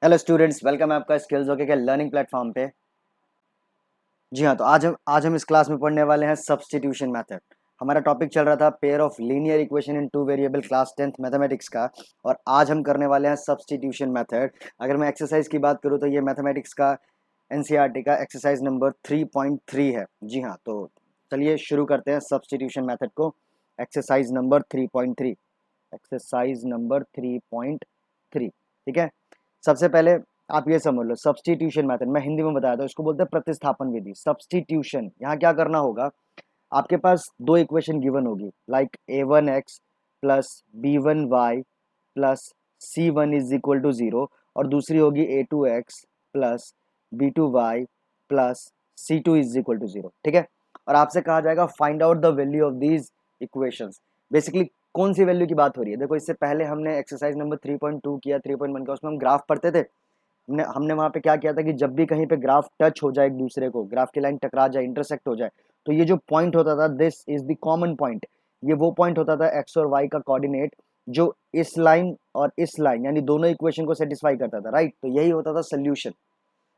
Hello students, welcome है आपका skills okay के लर्निंग प्लेटफॉर्म पे। जी हाँ, तो आज हम इस क्लास में पढ़ने वाले हैं सब्स्टिट्यूशन मेथड। हमारा टॉपिक चल रहा था pair of linear equation in two variable class 10th mathematics का, और आज हम करने वाले हैं सब्स्टिट्यूशन मेथड। अगर मैं एक्सरसाइज की बात करूँ तो ये मैथमेटिक्स का एनसीईआरटी का एक्सरसाइज नंबर 3.3 है। जी हाँ, तो चलिए शुरू करते हैं सब्स्टिट्यूशन मेथड को। Exercise number 3.3, exercise number 3.3। ठीक है, सबसे पहले आप ये समझ लो, सब्स्टिट्यूशन मेथड मैं हिंदी में बताया था, इसको बोलते हैं प्रतिस्थापन विधि। सब्स्टिट्यूशन, यहाँ क्या करना होगा, आपके पास दो इक्वेशन गिवन होगी, like a1x plus b1y plus c1 is equal to 0, और दूसरी होगी a2x plus b2y plus c2 is equal to 0। ठीक है, और आपसे कहा जाएगा find out the value of these equations. Basically कौन सी वैल्यू की बात हो रही है, देखो इससे पहले हमने एक्सरसाइज नंबर 3.2 किया, 3.1 का, उसमें हम ग्राफ पढ़ते थे। हमने हमने वहां पे क्या किया था कि जब भी कहीं पे ग्राफ टच हो जाए एक दूसरे को, ग्राफ की लाइन टकरा जाए, इंटरसेक्ट हो जाए, तो ये जो पॉइंट होता था, this is the common point. ये वो पॉइंट होता था एक्स और वाई का कोऑर्डिनेट, जो इस लाइन और इस लाइन यानी दोनों इक्वेशन को सेटिस्फाई करता था, राइट। तो यही होता था सोल्यूशन।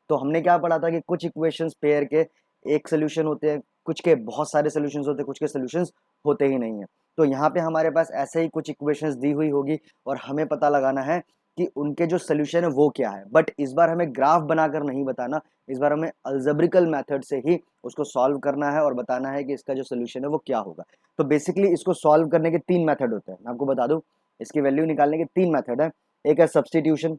तो हमने क्या पढ़ा था कि कुछ इक्वेशंस पेयर के एक सोल्यूशन होते हैं, कुछ के बहुत सारे सोल्यूशंस होते हैं, कुछ के सोल्यूशंस होते ही नहीं है। तो यहाँ पे हमारे पास ऐसे ही कुछ इक्वेशंस दी हुई होगी, और हमें पता लगाना है कि उनके जो सोल्यूशन है वो क्या है। बट इस बार हमें ग्राफ बनाकर नहीं बताना, इस बार हमें अल्जेब्रिकल मेथड से ही उसको सॉल्व करना है और बताना है कि इसका जो सोल्यूशन है वो क्या होगा। तो बेसिकली इसको सॉल्व करने के तीन मेथड होते हैं, मैं आपको बता दूं। इसकी वैल्यू निकालने के तीन मेथड है। एक है सब्स्टिट्यूशन,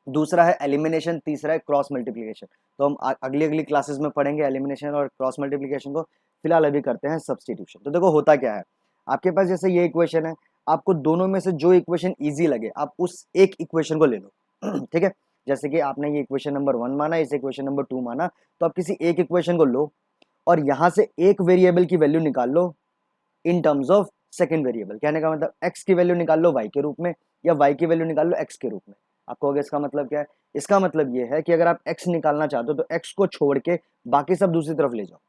दूसरा है एलिमिनेशन, तीसरा है क्रॉस मल्टीप्लिकेशन। तो हम अगली अगली क्लासेस में पढ़ेंगे एलिमिनेशन और क्रॉस मल्टीप्लिकेशन को। फिलहाल अभी करते हैं सब्स्टिट्यूशन। तो देखो होता क्या है, आपके पास जैसे ये इक्वेशन है, आपको दोनों में से जो इक्वेशन इजी लगे आप उस एक इक्वेशन को ले लो। ठीक है, जैसे कि आपने ये इक्वेशन नंबर 1 माना, इस इक्वेशन नंबर 2 माना, तो आप किसी एक इक्वेशन को लो और यहां से एक वेरिएबल की वैल्यू निकाल लो in terms of second variable. कहने का मतलब एक्स की वैल्यू निकाल लो वाई के रूप में, या वाई की वैल्यू निकाल लो एक्स के रूप में। आपको अगर इसका मतलब क्या है, इसका मतलब ये है कि अगर आप एक्स निकालना चाहते हो तो एक्स को छोड़ के बाकी सब दूसरी तरफ ले जाओ,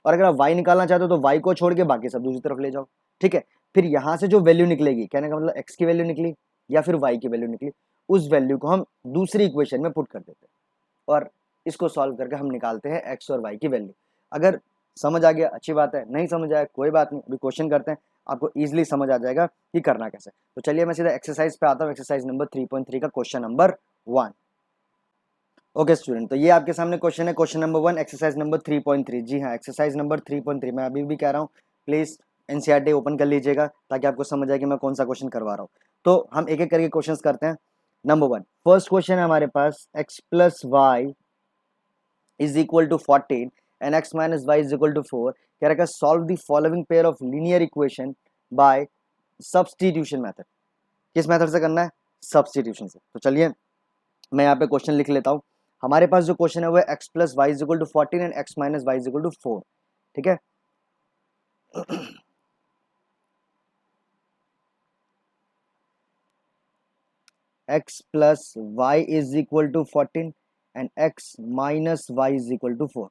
और अगर आप वाई निकालना चाहते हो तो वाई को छोड़ के बाकी सब दूसरी तरफ ले जाओ। ठीक है, फिर यहां से जो वैल्यू निकलेगी, कहने का मतलब एक्स की वैल्यू निकली या फिर वाई की वैल्यू निकली, उस वैल्यू को हम दूसरी इक्वेशन में पुट कर देते हैं, और इसको सॉल्व करके हम निकालते हैं एक्स और वाई की वैल्यू। अगर समझ आ गया अच्छी बात है, नहीं समझ आया कोई बात नहीं, अभी क्वेश्चन करते हैं, आपको इजीली समझ आ जाएगा कि करना कैसे। तो चलिए मैं सीधा एक्सरसाइज पे आता हूँ, एक्सरसाइज नंबर 3.3 का क्वेश्चन नंबर 1। ओके स्टूडेंट, तो ये आपके सामने क्वेश्चन है, क्वेश्चन नंबर 1, एक्सरसाइज नंबर 3.3। जी हाँ, एक्सरसाइज नंबर 3.3 मैं अभी भी कह रहा हूँ, प्लीज एनसीईआरटी ओपन कर लीजिएगा ताकि आपको समझ आए कि मैं कौन सा क्वेश्चन करवा रहा हूँ। तो हम एक एक करके क्वेश्चन करते हैं। नंबर 1, फर्स्ट क्वेश्चन है हमारे पास, X plus Y is equal to 14 and x minus y is equal to 4। कह रहा है solve the following pair of linear equation by substitution method. किस मेथड से करना है, सब्स्टिट्यूशन से। तो चलिए मैं यहाँ पे क्वेश्चन लिख लेता हूँ। हमारे पास जो क्वेश्चन है वो है x plus y is equal to 14 and x minus y is equal to 4। ठीक है, x plus y is equal to 14 and x minus y is equal to 4।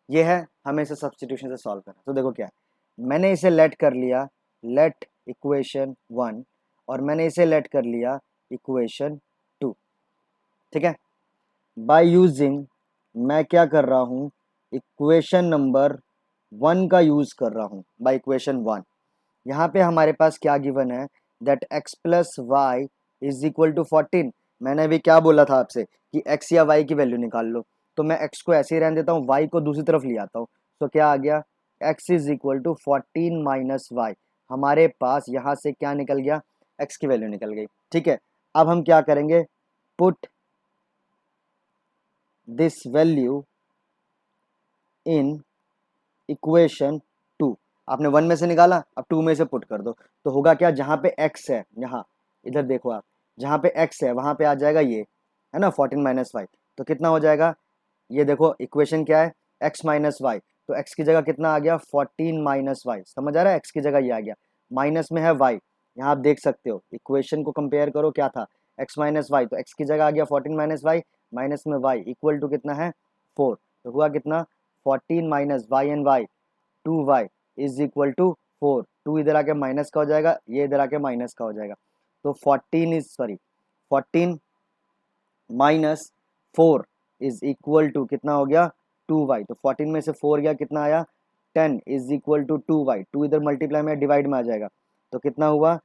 ये है, हमें इसे सब्स्टिट्यूशन से सॉल्व करना। तो देखो क्या है, मैंने इसे लेट कर लिया, लेट इक्वेशन 1, और मैंने इसे लेट कर लिया इक्वेशन 2। ठीक है, बाय यूजिंग, मैं क्या कर रहा हूं, इक्वेशन नंबर 1 का यूज कर रहा हूं, बाय इक्वेशन 1। यहाँ पे हमारे पास क्या गिवन है, that x plus y is equal to 14। मैंने अभी क्या बोला था आपसे कि एक्स या वाई की वैल्यू निकाल लो, तो मैं एक्स को ऐसे ही रहने देता हूँ, वाई को दूसरी तरफ ले आता हूँ। तो क्या आ गया, x is equal to 14 minus y. हमारे पास यहाँ से क्या निकल गया, एक्स की वैल्यू निकल गई। ठीक है, अब हम क्या करेंगे, put this value in equation 2। आपने 1 में से निकाला, अब 2 में से पुट कर दो, तो होगा क्या, जहां पे x है, यहाँ इधर देखो आप, जहां पे x है वहां पे आ जाएगा ये, है ना, 14 माइनस वाई। तो कितना हो जाएगा, ये देखो इक्वेशन क्या है, x माइनस वाई, तो x की जगह कितना आ गया, 14 माइनस वाई। समझ आ रहा है, x की जगह ये आ गया, माइनस में है y। यहाँ आप देख सकते हो, इक्वेशन को कंपेयर करो, क्या था, x माइनस वाई, तो x की जगह आ गया 14 माइनस वाई, माइनस में y इक्वल टू कितना है, 4। तो हुआ कितना, 14 minus y and y, 2y is equal to 4। 2 इधर आके माइनस का हो जाएगा, ये इधर आके माइनस का हो जाएगा। तो 14 is sorry 14 minus 4 is equal to कितना हो गया 2y। तो 14 में से 4 गया कितना आया 10 इज इक्वल टू 2y। 2 इधर मल्टीप्लाई में डिवाइड में आ जाएगा तो कितना हुआ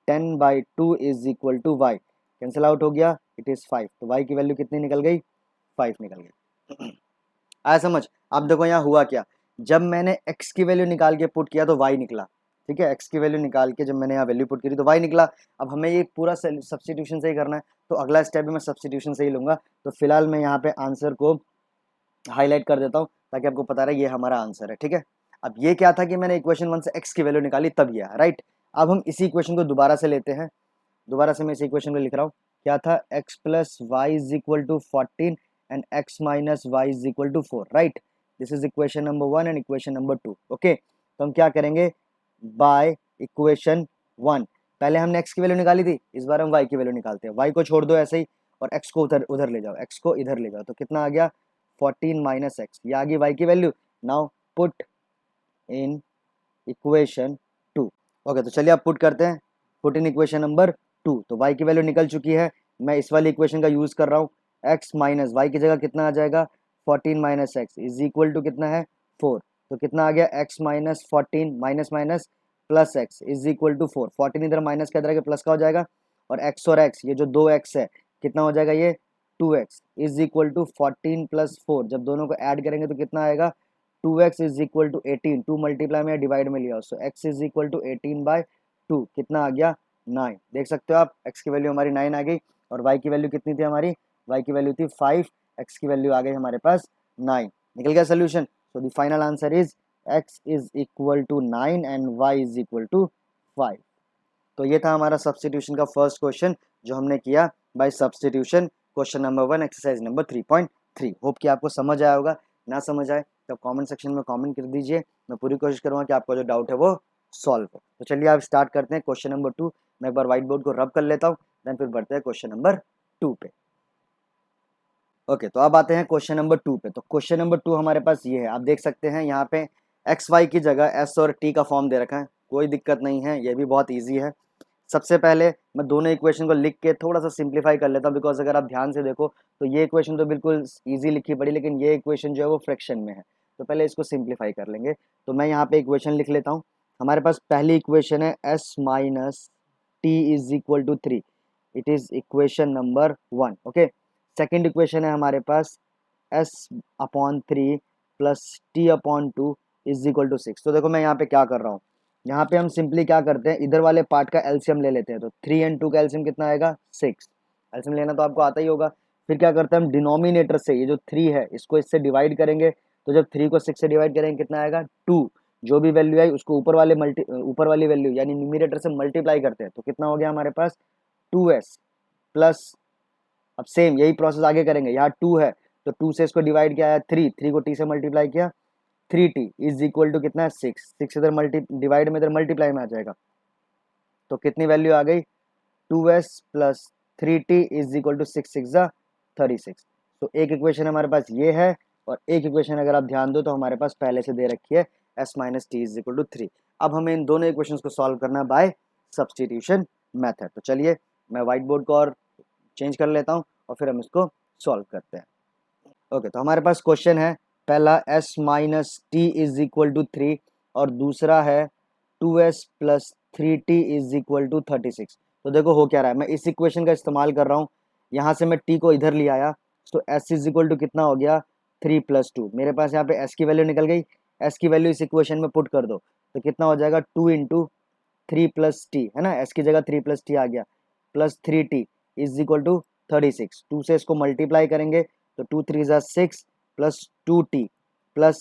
10/2 is equal to y। Cancel out हो गया, इट इज 5। तो y की वैल्यू कितनी निकल गई 5 निकल गई। आया समझ। अब देखो यहाँ हुआ क्या, जब मैंने x की वैल्यू निकाल के पुट किया तो y निकला। ठीक है, x की वैल्यू निकाल के जब मैंने यहाँ वैल्यू पुट करी तो y निकला। अब हमें ये पूरा सब्स्टिट्यूशन से ही करना है, तो अगला स्टेप भी मैं सब्स्टिट्यूशन से ही लूंगा। तो फिलहाल मैं यहाँ पे आंसर को हाईलाइट कर देता हूँ ताकि आपको पता रहे ये हमारा आंसर है। ठीक है, अब ये क्या था कि मैंने इक्वेशन 1 से x की वैल्यू निकाली तब ये, राइट। अब हम इसी इक्वेशन को दोबारा से लेते हैं। दोबारा से मैं इस इक्वेशन को लिख रहा हूँ, क्या था x plus y is equal to 14 and x minus y is equal to 4, right. This is equation number 1 and equation number 2। Okay, तो हम क्या करेंगे, बाय इक्वेशन 1 पहले हमने x की वैल्यू निकाली थी, इस बार हम y की वैल्यू निकालते हैं। y को छोड़ दो ऐसे ही और x को उधर उधर ले जाओ, x को इधर ले जाओ, तो कितना आ गया 14 माइनस एक्स, ये आ गई y की value. Now put in equation 2। Okay, तो चलिए आप पुट करते हैं, पुट इन इक्वेशन नंबर 2। तो y की वैल्यू निकल चुकी है, मैं इस वाली इक्वेशन का यूज कर रहा हूँ। x माइनस वाई की जगह कितना आ जाएगा 14 minus x is equal to कितना है 4। तो कितना आ गया x minus 14 minus minus plus x is equal to 4। 14 इधर माइनस का इधर के प्लस का हो जाएगा, और x और x ये जो 2x है कितना हो जाएगा ये 2x is equal to 14 plus 4। जब दोनों को ऐड करेंगे तो कितना आएगा 2x is equal to 18। 2 multiply में डिवाइड में लिया, so x is equal to 18/2। कितना आ गया 9। देख सकते हो आप, x की वैल्यू हमारी 9 आ गई, और y की वैल्यू कितनी थी हमारी, y की वैल्यू थी 5, x की वैल्यू आ गई हमारे पास 9। निकल गया solution. So the final answer is x is equal to 9 and y is equal to 5। तो ये था हमारा सब्स्टिट्यूशन का फर्स्ट क्वेश्चन जो हमने किया by substitution, question number 1 exercise number 3.3। Hope कि आपको समझ आया होगा। ना समझ आए तो कमेंट सेक्शन में कमेंट कर दीजिए, मैं पूरी कोशिश करूँगा कि आपका जो डाउट है वो सॉल्व हो। तो चलिए आप स्टार्ट करते हैं क्वेश्चन नंबर 2। मैं एक बार व्हाइट बोर्ड को रब कर लेता हूँ, देन फिर बढ़ते हैं क्वेश्चन नंबर 2 पे। ओके, तो अब आते हैं क्वेश्चन नंबर 2 पे। तो क्वेश्चन नंबर 2 हमारे पास ये है, आप देख सकते हैं यहाँ पे एक्स वाई की जगह एस और टी का फॉर्म दे रखा है, कोई दिक्कत नहीं है, ये भी बहुत ईजी है। सबसे पहले मैं दोनों इक्वेशन को लिख के थोड़ा सा सिंप्लीफाई कर लेता हूँ, बिकॉज अगर आप ध्यान से देखो तो ये इक्वेशन तो बिल्कुल इजी लिखी पड़ी, लेकिन ये इक्वेशन जो है वो फ्रैक्शन में है, तो पहले इसको सिंप्लीफाई कर लेंगे। तो मैं यहाँ पे इक्वेशन लिख लेता हूँ। हमारे पास पहली इक्वेशन है S minus T is equal to 3, it is equation number 1। Okay, second equation है हमारे पास S upon 3 plus T upon 2 is equal to 6। तो देखो मैं यहाँ पे क्या कर रहा हूँ, यहाँ पे हम सिंपली क्या करते हैं, इधर वाले पार्ट का एलसीएम ले लेते हैं। तो 3 एंड 2 का एलसीएम कितना आएगा 6। एलसीएम लेना तो आपको आता ही होगा। फिर क्या करते हैं हम डिनोमिनेटर से ये जो 3 है इसको इससे डिवाइड करेंगे, तो जब 3 को 6 से डिवाइड करेंगे कितना आएगा 2। जो भी वैल्यू आई उसको ऊपर वाली वैल्यू यानी न्यूमिनेटर से मल्टीप्लाई करते हैं, तो कितना हो गया हमारे पास 2s प्लस, अब सेम यही प्रोसेस आगे करेंगे। यहाँ 2 है तो 2 से इसको डिवाइड किया है 3, 3 को t से मल्टीप्लाई किया 3t इज इक्वल टू कितना है 6। 6 इधर मल्टी डिवाइड में इधर मल्टीप्लाई में आ जाएगा, तो कितनी वैल्यू आ गई 2s plus 3t is equal to 6 6 36। तो एक इक्वेशन हमारे पास ये है, और एक इक्वेशन अगर आप ध्यान दो तो हमारे पास पहले से दे रखी है s minus T is equal to 3। अब हमें इन दोनों इक्वेशन को सॉल्व करना है बाय सब्स्टिट्यूशन मेथड। तो चलिए मैं व्हाइट बोर्ड को और चेंज कर लेता हूँ और फिर हम इसको सॉल्व करते हैं। ओके, तो हमारे पास क्वेश्चन है पहला s minus T is equal to 3 और दूसरा है 2s plus 3t is equal to 36। तो देखो हो क्या रहा है, मैं इस इक्वेशन का इस्तेमाल कर रहा हूँ, यहाँ से मैं t को इधर ले आया, तो s इज इक्वल टू कितना हो गया 3 प्लस 2। मेरे पास यहाँ पे s की वैल्यू निकल गई, s की वैल्यू इस इक्वेशन में पुट कर दो तो कितना हो जाएगा 2 इंटू 3 प्लस टी, है ना, s की जगह 3 प्लस टी आ गया, plus 3t is equal to 36। 2 से इसको मल्टीप्लाई करेंगे तो 2 3 ज़ा 6 plus 2t plus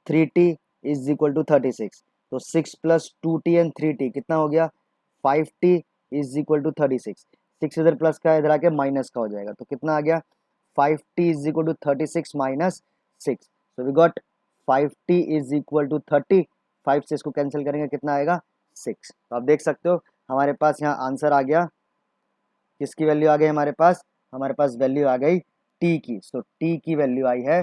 3t is equal to 36। तो 6 प्लस 2t एंड 3t कितना हो गया 5t इज इक्वल टू 36। 6 इधर प्लस का इधर आके माइनस का हो जाएगा, तो कितना आ गया 5t is equal to 36 minus 6। So we got 5t is equal to 30। 5 से इसको कैंसिल करेंगे कितना आएगा 6। तो आप देख सकते हो हमारे पास यहाँ आंसर आ गया, किसकी वैल्यू आ गई हमारे पास वैल्यू आ गई t की। सो t की वैल्यू आई है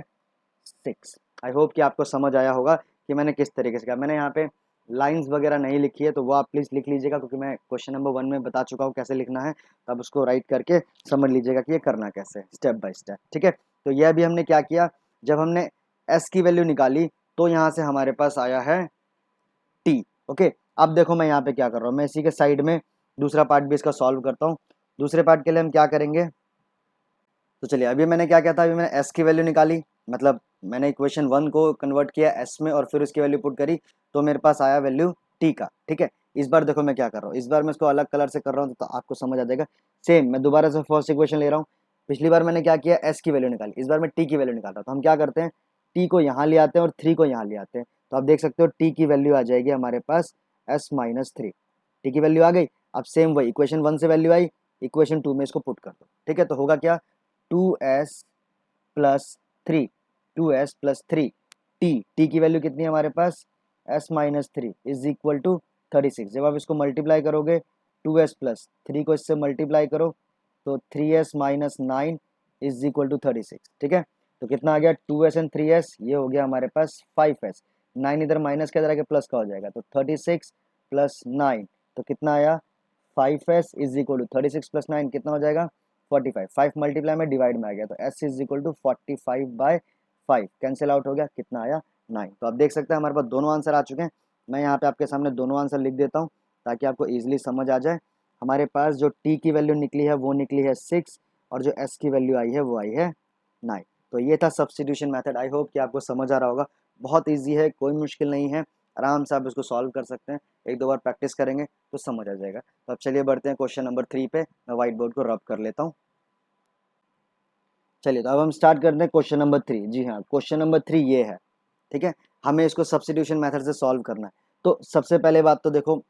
6। आई होप कि आपको समझ आया होगा कि मैंने किस तरीके से किया। मैंने यहाँ पे लाइंस वगैरह नहीं लिखी है तो वो आप प्लीज़ लिख लीजिएगा, क्योंकि मैं क्वेश्चन नंबर 1 में बता चुका हूँ कैसे लिखना है, तो आप उसको राइट करके समझ लीजिएगा कि ये करना कैसे है, स्टेप बाय स्टेप। ठीक है, तो ये अभी हमने क्या किया, जब हमने एस की वैल्यू निकाली तो यहाँ से हमारे पास आया है टी। ओके, अब देखो मैं यहाँ पे क्या कर रहा हूँ, मैं इसी के साइड में दूसरा पार्ट भी इसका सॉल्व करता हूँ। दूसरे पार्ट के लिए हम क्या करेंगे, तो चलिए अभी मैंने क्या किया था, अभी मैंने एस की वैल्यू निकाली, मतलब मैंने इक्वेशन 1 को कन्वर्ट किया एस में और फिर उसकी वैल्यू पुट करी, तो मेरे पास आया वैल्यू टी का। ठीक है, इस बार देखो मैं क्या कर रहा हूँ, इस बार मैं इसको अलग कलर से कर रहा हूँ तो आपको समझ आ जाएगा। सेम मैं दोबारा से फर्स्ट इक्वेशन ले रहा हूँ, पिछली बार मैंने क्या किया, एस की वैल्यू निकाली, इस बार मैं टी की वैल्यू निकाल रहा हूँ। तो हम क्या करते हैं, टी को यहाँ ले आते हैं और 3 को यहाँ ले आते हैं, तो आप देख सकते हो टी की वैल्यू आ जाएगी हमारे पास s-3। टी की वैल्यू आ गई, अब सेम वही इक्वेशन 1 से वैल्यू आई, इक्वेशन 2 में इसको पुट कर दो। ठीक है, तो होगा क्या, 2s plus 3, 2s plus 3, T की वैल्यू कितनी है हमारे पास, s-3 इज इक्वल टू 36। जब आप इसको मल्टीप्लाई करोगे 2s प्लस 3 को इससे मल्टीप्लाई करो तो 3s minus 9 is equal to 36। ठीक है, तो कितना आ गया, 2s एंड 3s, ये हो गया हमारे पास 5s, 9 इधर माइनस के इधर आके प्लस का हो जाएगा, तो 36 प्लस 9, तो कितना आया, 5s is equal to 36 plus 9 कितना हो जाएगा, 45। 5 मल्टीप्लाई में डिवाइड में आ गया, तो s is equal to 45/5, cancel out हो गया, कितना आया, 9। तो आप देख सकते हैं हमारे पास दोनों आंसर आ चुके हैं। मैं यहाँ पे आपके सामने दोनों आंसर लिख देता हूँ ताकि आपको ईजिली समझ आ जाए। हमारे पास जो t की वैल्यू निकली है वो निकली है 6 और जो s की वैल्यू आई है वो आई है 9। तो ये था सब्स्टिट्यूशन मेथड। आई होप कि आपको समझ आ रहा होगा, बहुत ईजी है, कोई मुश्किल नहीं है, आराम से आप इसको सॉल्व कर सकते हैं। एक दो बार प्रैक्टिस करेंगे तो समझ आ जाएगा। तो अब चलिए बढ़ते हैं क्वेश्चन नंबर 3 पे। मैं व्हाइट बोर्ड को रब कर लेता हूँ। चलिए तो अब हम स्टार्ट करते हैं क्वेश्चन नंबर 3। जी हाँ, क्वेश्चन नंबर 3 ये है। ठीक है, हमें इसको सब्स्टिट्यूशन मेथड से सॉल्व करना है। तो सबसे पहले बात तो देखो,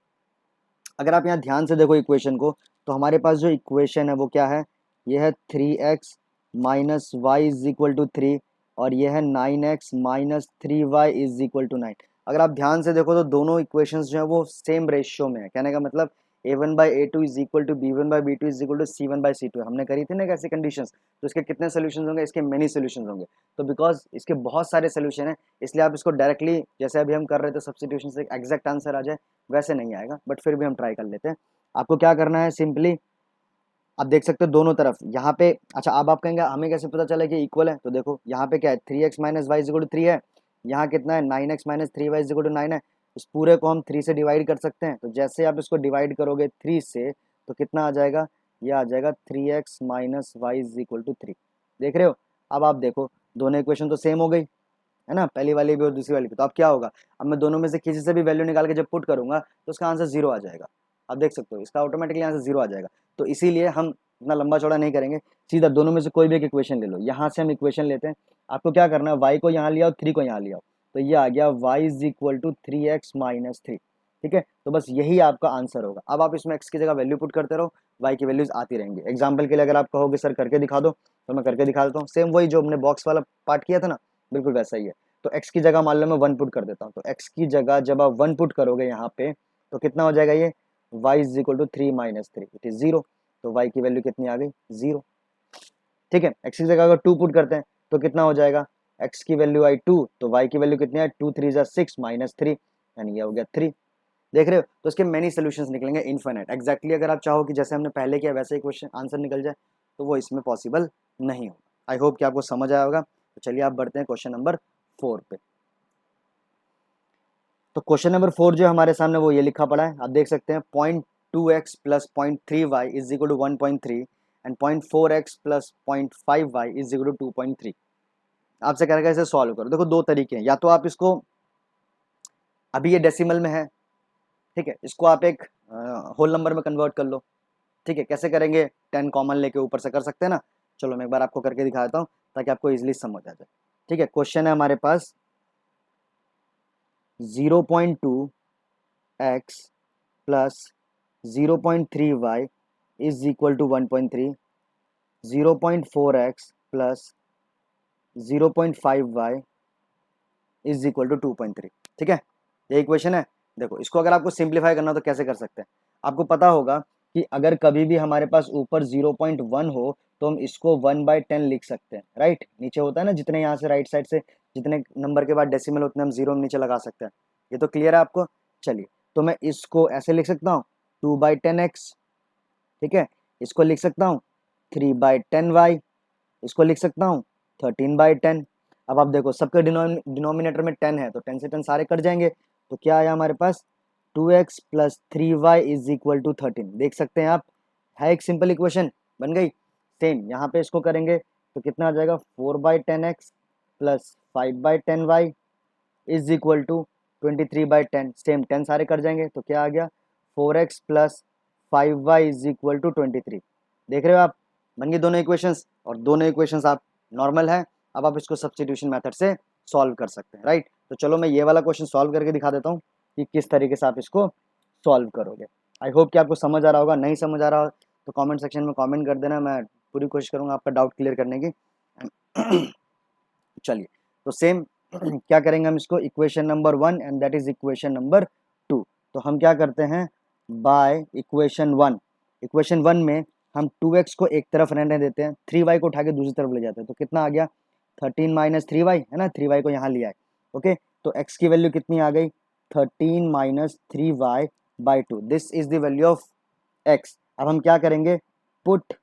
अगर आप यहाँ ध्यान से देखो इक्वेशन को, तो हमारे पास जो इक्वेशन है वो क्या है, ये है 3x minus y is equal to 3 और ये है 9x minus 3y is equal to 9। अगर आप ध्यान से देखो तो दोनों इक्वेशंस जो है वो सेम रेशियो में है। कहने का मतलब a1/a2 is equal to b1/b2 is equal to c1/c2। हमने करी थी ना कैसे कंडीशंस, तो इसके कितने सोल्यूशंस होंगे, इसके मेनी सोल्यूशंस होंगे। तो बिकॉज इसके बहुत सारे सोल्यूशन है, इसलिए आप इसको डायरेक्टली जैसे अभी हम कर रहे थे सब्स्टिट्यूशन से एग्जैक्ट आंसर आ जाए वैसे नहीं आएगा, बट फिर भी हम ट्राई कर लेते हैं। आपको क्या करना है, सिंपली आप देख सकते हो दोनों तरफ यहाँ पे। अच्छा, अब आप कहेंगे हमें कैसे पता चला कि इक्वल है, तो देखो यहाँ पे क्या है, 3x minus y is equal to 3 है, यहाँ कितना है 9x minus 3y is equal to 9 है। इस पूरे को हम 3 से डिवाइड कर सकते हैं, तो जैसे आप इसको डिवाइड करोगे 3 से तो कितना आ जाएगा, ये आ जाएगा 3x minus y is equal to 3। देख रहे हो, अब आप देखो दोनों इक्वेशन तो सेम हो गई है ना, पहली वाली भी और दूसरी वाली भी। तो अब क्या होगा, अब मैं दोनों में से किसी से भी वैल्यू निकाल के जब पुट करूंगा तो उसका आंसर 0 आ जाएगा। आप देख सकते हो इसका ऑटोमेटिकली आंसर 0 आ जाएगा। तो इसीलिए हम इतना लंबा चौड़ा नहीं करेंगे, सीधा दोनों में से कोई भी एक इक्वेशन ले लो। यहाँ से हम इक्वेशन लेते हैं, आपको क्या करना है, वाई को यहाँ लिया और 3 को यहाँ लिया, तो ये आ गया y is equal to 3x minus 3। ठीक है, तो बस यही आपका आंसर होगा। अब आप इसमें x की जगह वैल्यू पुट करते रहो, y की वैल्यूज आती रहेंगी। एग्जाम्पल के लिए अगर आप कहोगे सर करके दिखा दो, तो मैं करके दिखा देता हूँ। सेम वही जो हमने बॉक्स वाला पार्ट किया था ना, बिल्कुल वैसा ही है। तो x की जगह मान लो मैं 1 पुट कर देता हूँ, तो x की जगह जब आप 1 पुट करोगे यहाँ पे तो कितना हो जाएगा, ये y is equal to 3 minus 3 it is 0। तो y की वैल्यू कितनी आ गई, 0। ठीक है, x की जगह अगर 2 पुट करते हैं तो कितना हो जाएगा, x की वैल्यू आई 2, तो y की वैल्यू कितनी है, 2 3 जा 6 माइनस 3, यानी ये हो गया 3। देख रहे हो, तो इसके मेनी सोल्यूशंस निकलेंगे इनफिनिट। एग्जैक्टली अगर आप चाहो कि जैसे हमने पहले किया वैसे ही क्वेश्चन आंसर निकल जाए, तो वो इसमें पॉसिबल नहीं होगा। आई होप कि आपको समझ आया होगा। तो चलिए आप बढ़ते हैं क्वेश्चन नंबर 4 पे। तो क्वेश्चन नंबर 4 जो हमारे सामने वो ये लिखा पड़ा है, आप देख सकते हैं 0.2x plus 0.3y is equal to 1.3 and 0.4x plus 0.5y is equal to 2.3। आपसे कह रहा है इसे सॉल्व करो। देखो दो तरीके हैं, या तो आप इसको, अभी ये डेसिमल में है, ठीक है, इसको आप एक होल नंबर में कन्वर्ट कर लो। ठीक है, कैसे करेंगे, 10 कॉमन लेके ऊपर से कर सकते हैं ना। चलो मैं एक बार आपको करके दिखा देता हूँ ताकि आपको इजिली समझ आ जाए। ठीक है, क्वेश्चन है हमारे पास 0.2x plus 0.3y is equal to 1.3, 0.4x plus 0.5y is equal to 2.3। ठीक है, ये इक्वेशन है। देखो इसको अगर आपको सिंप्लीफाई करना हो तो कैसे कर सकते हैं, आपको पता होगा कि अगर कभी भी हमारे पास ऊपर 0.1 हो तो हम इसको 1/10 लिख सकते हैं, राइट। नीचे होता है ना, जितने यहाँ से राइट साइड से जितने नंबर के बाद डेसिमल उतने हम जीरो नीचे लगा सकते हैं। ये तो क्लियर है आपको। चलिए, तो मैं इसको ऐसे लिख सकता हूँ 2/10x, ठीक है। इसको लिख सकता हूँ 3/10y, इसको लिख सकता हूँ 13/10। अब आप देखो सबके डिनोमिनेटर में 10 है, तो 10 से 10 सारे कट जाएंगे, तो क्या आया हमारे पास 2x plus 3y is equal to 13। देख सकते हैं आप, है एक सिंपल इक्वेशन बन गई। सेम यहाँ पे इसको करेंगे तो कितना आ जाएगा 4/10x plus 5/10y is equal to 23/10। Same 10 सारे कट जाएंगे, तो क्या आ गया 4x plus 5y is equal to 23। देख रहे हो आप, बन गई दोनों इक्वेशंस, और दोनों इक्वेशंस आप नॉर्मल है। अब आप इसको सब्स्टिट्यूशन मेथड से सॉल्व कर सकते हैं, राइट। तो चलो मैं ये वाला क्वेश्चन सॉल्व करके दिखा देता हूँ कि किस तरीके से आप इसको सॉल्व करोगे। आई होप कि आपको समझ आ रहा होगा। नहीं समझ आ रहा हो तो कमेंट सेक्शन में कमेंट कर देना, मैं पूरी कोशिश करूँगा आपका डाउट क्लियर करने की। चलिए, तो सेम क्या करेंगे हम इसको, equation number 1 and that is equation number 2। तो हम क्या करते हैं, बाय इक्वेशन 1, इक्वेशन 1 में हम 2x को एक तरफ रहने देते हैं, 3y को उठा के दूसरी तरफ ले जाते हैं, तो कितना आ गया 13 माइनस 3y, है ना, 3y को यहाँ लिया है। ओके, तो x की वैल्यू कितनी आ गई 13 minus 3y/2, this is the value of x। अब हम क्या करेंगे, पुट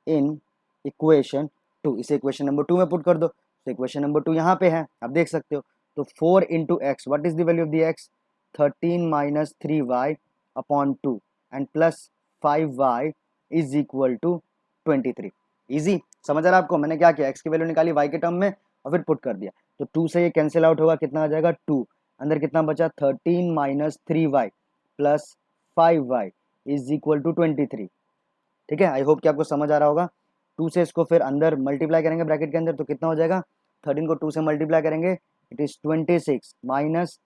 इन इक्वेशन 2, इसे इक्वेशन नंबर 2 में पुट कर दो। तो इक्वेशन नंबर 2 यहाँ पे है, आप देख सकते हो। तो 4 into x, what is the value of the x 13 minus 3y upon 2 and plus 5y is equal to 23। Easy, समझ आ रहा है आपको। मैंने क्या किया, एक्स की वैल्यू निकाली y के टर्म में और फिर पुट कर दिया। तो 2 से ये कैंसिल आउट होगा, कितना आ जाएगा 2, अंदर कितना बचा 13 minus 3y plus 5y is equal to 23। ठीक है, आई होप कि आपको समझ आ रहा होगा। 2 से इसको फिर अंदर मल्टीप्लाई करेंगे ब्रैकेट के अंदर, तो कितना हो जाएगा 13 को 2 से मल्टीप्लाई करेंगे, it is 26 minus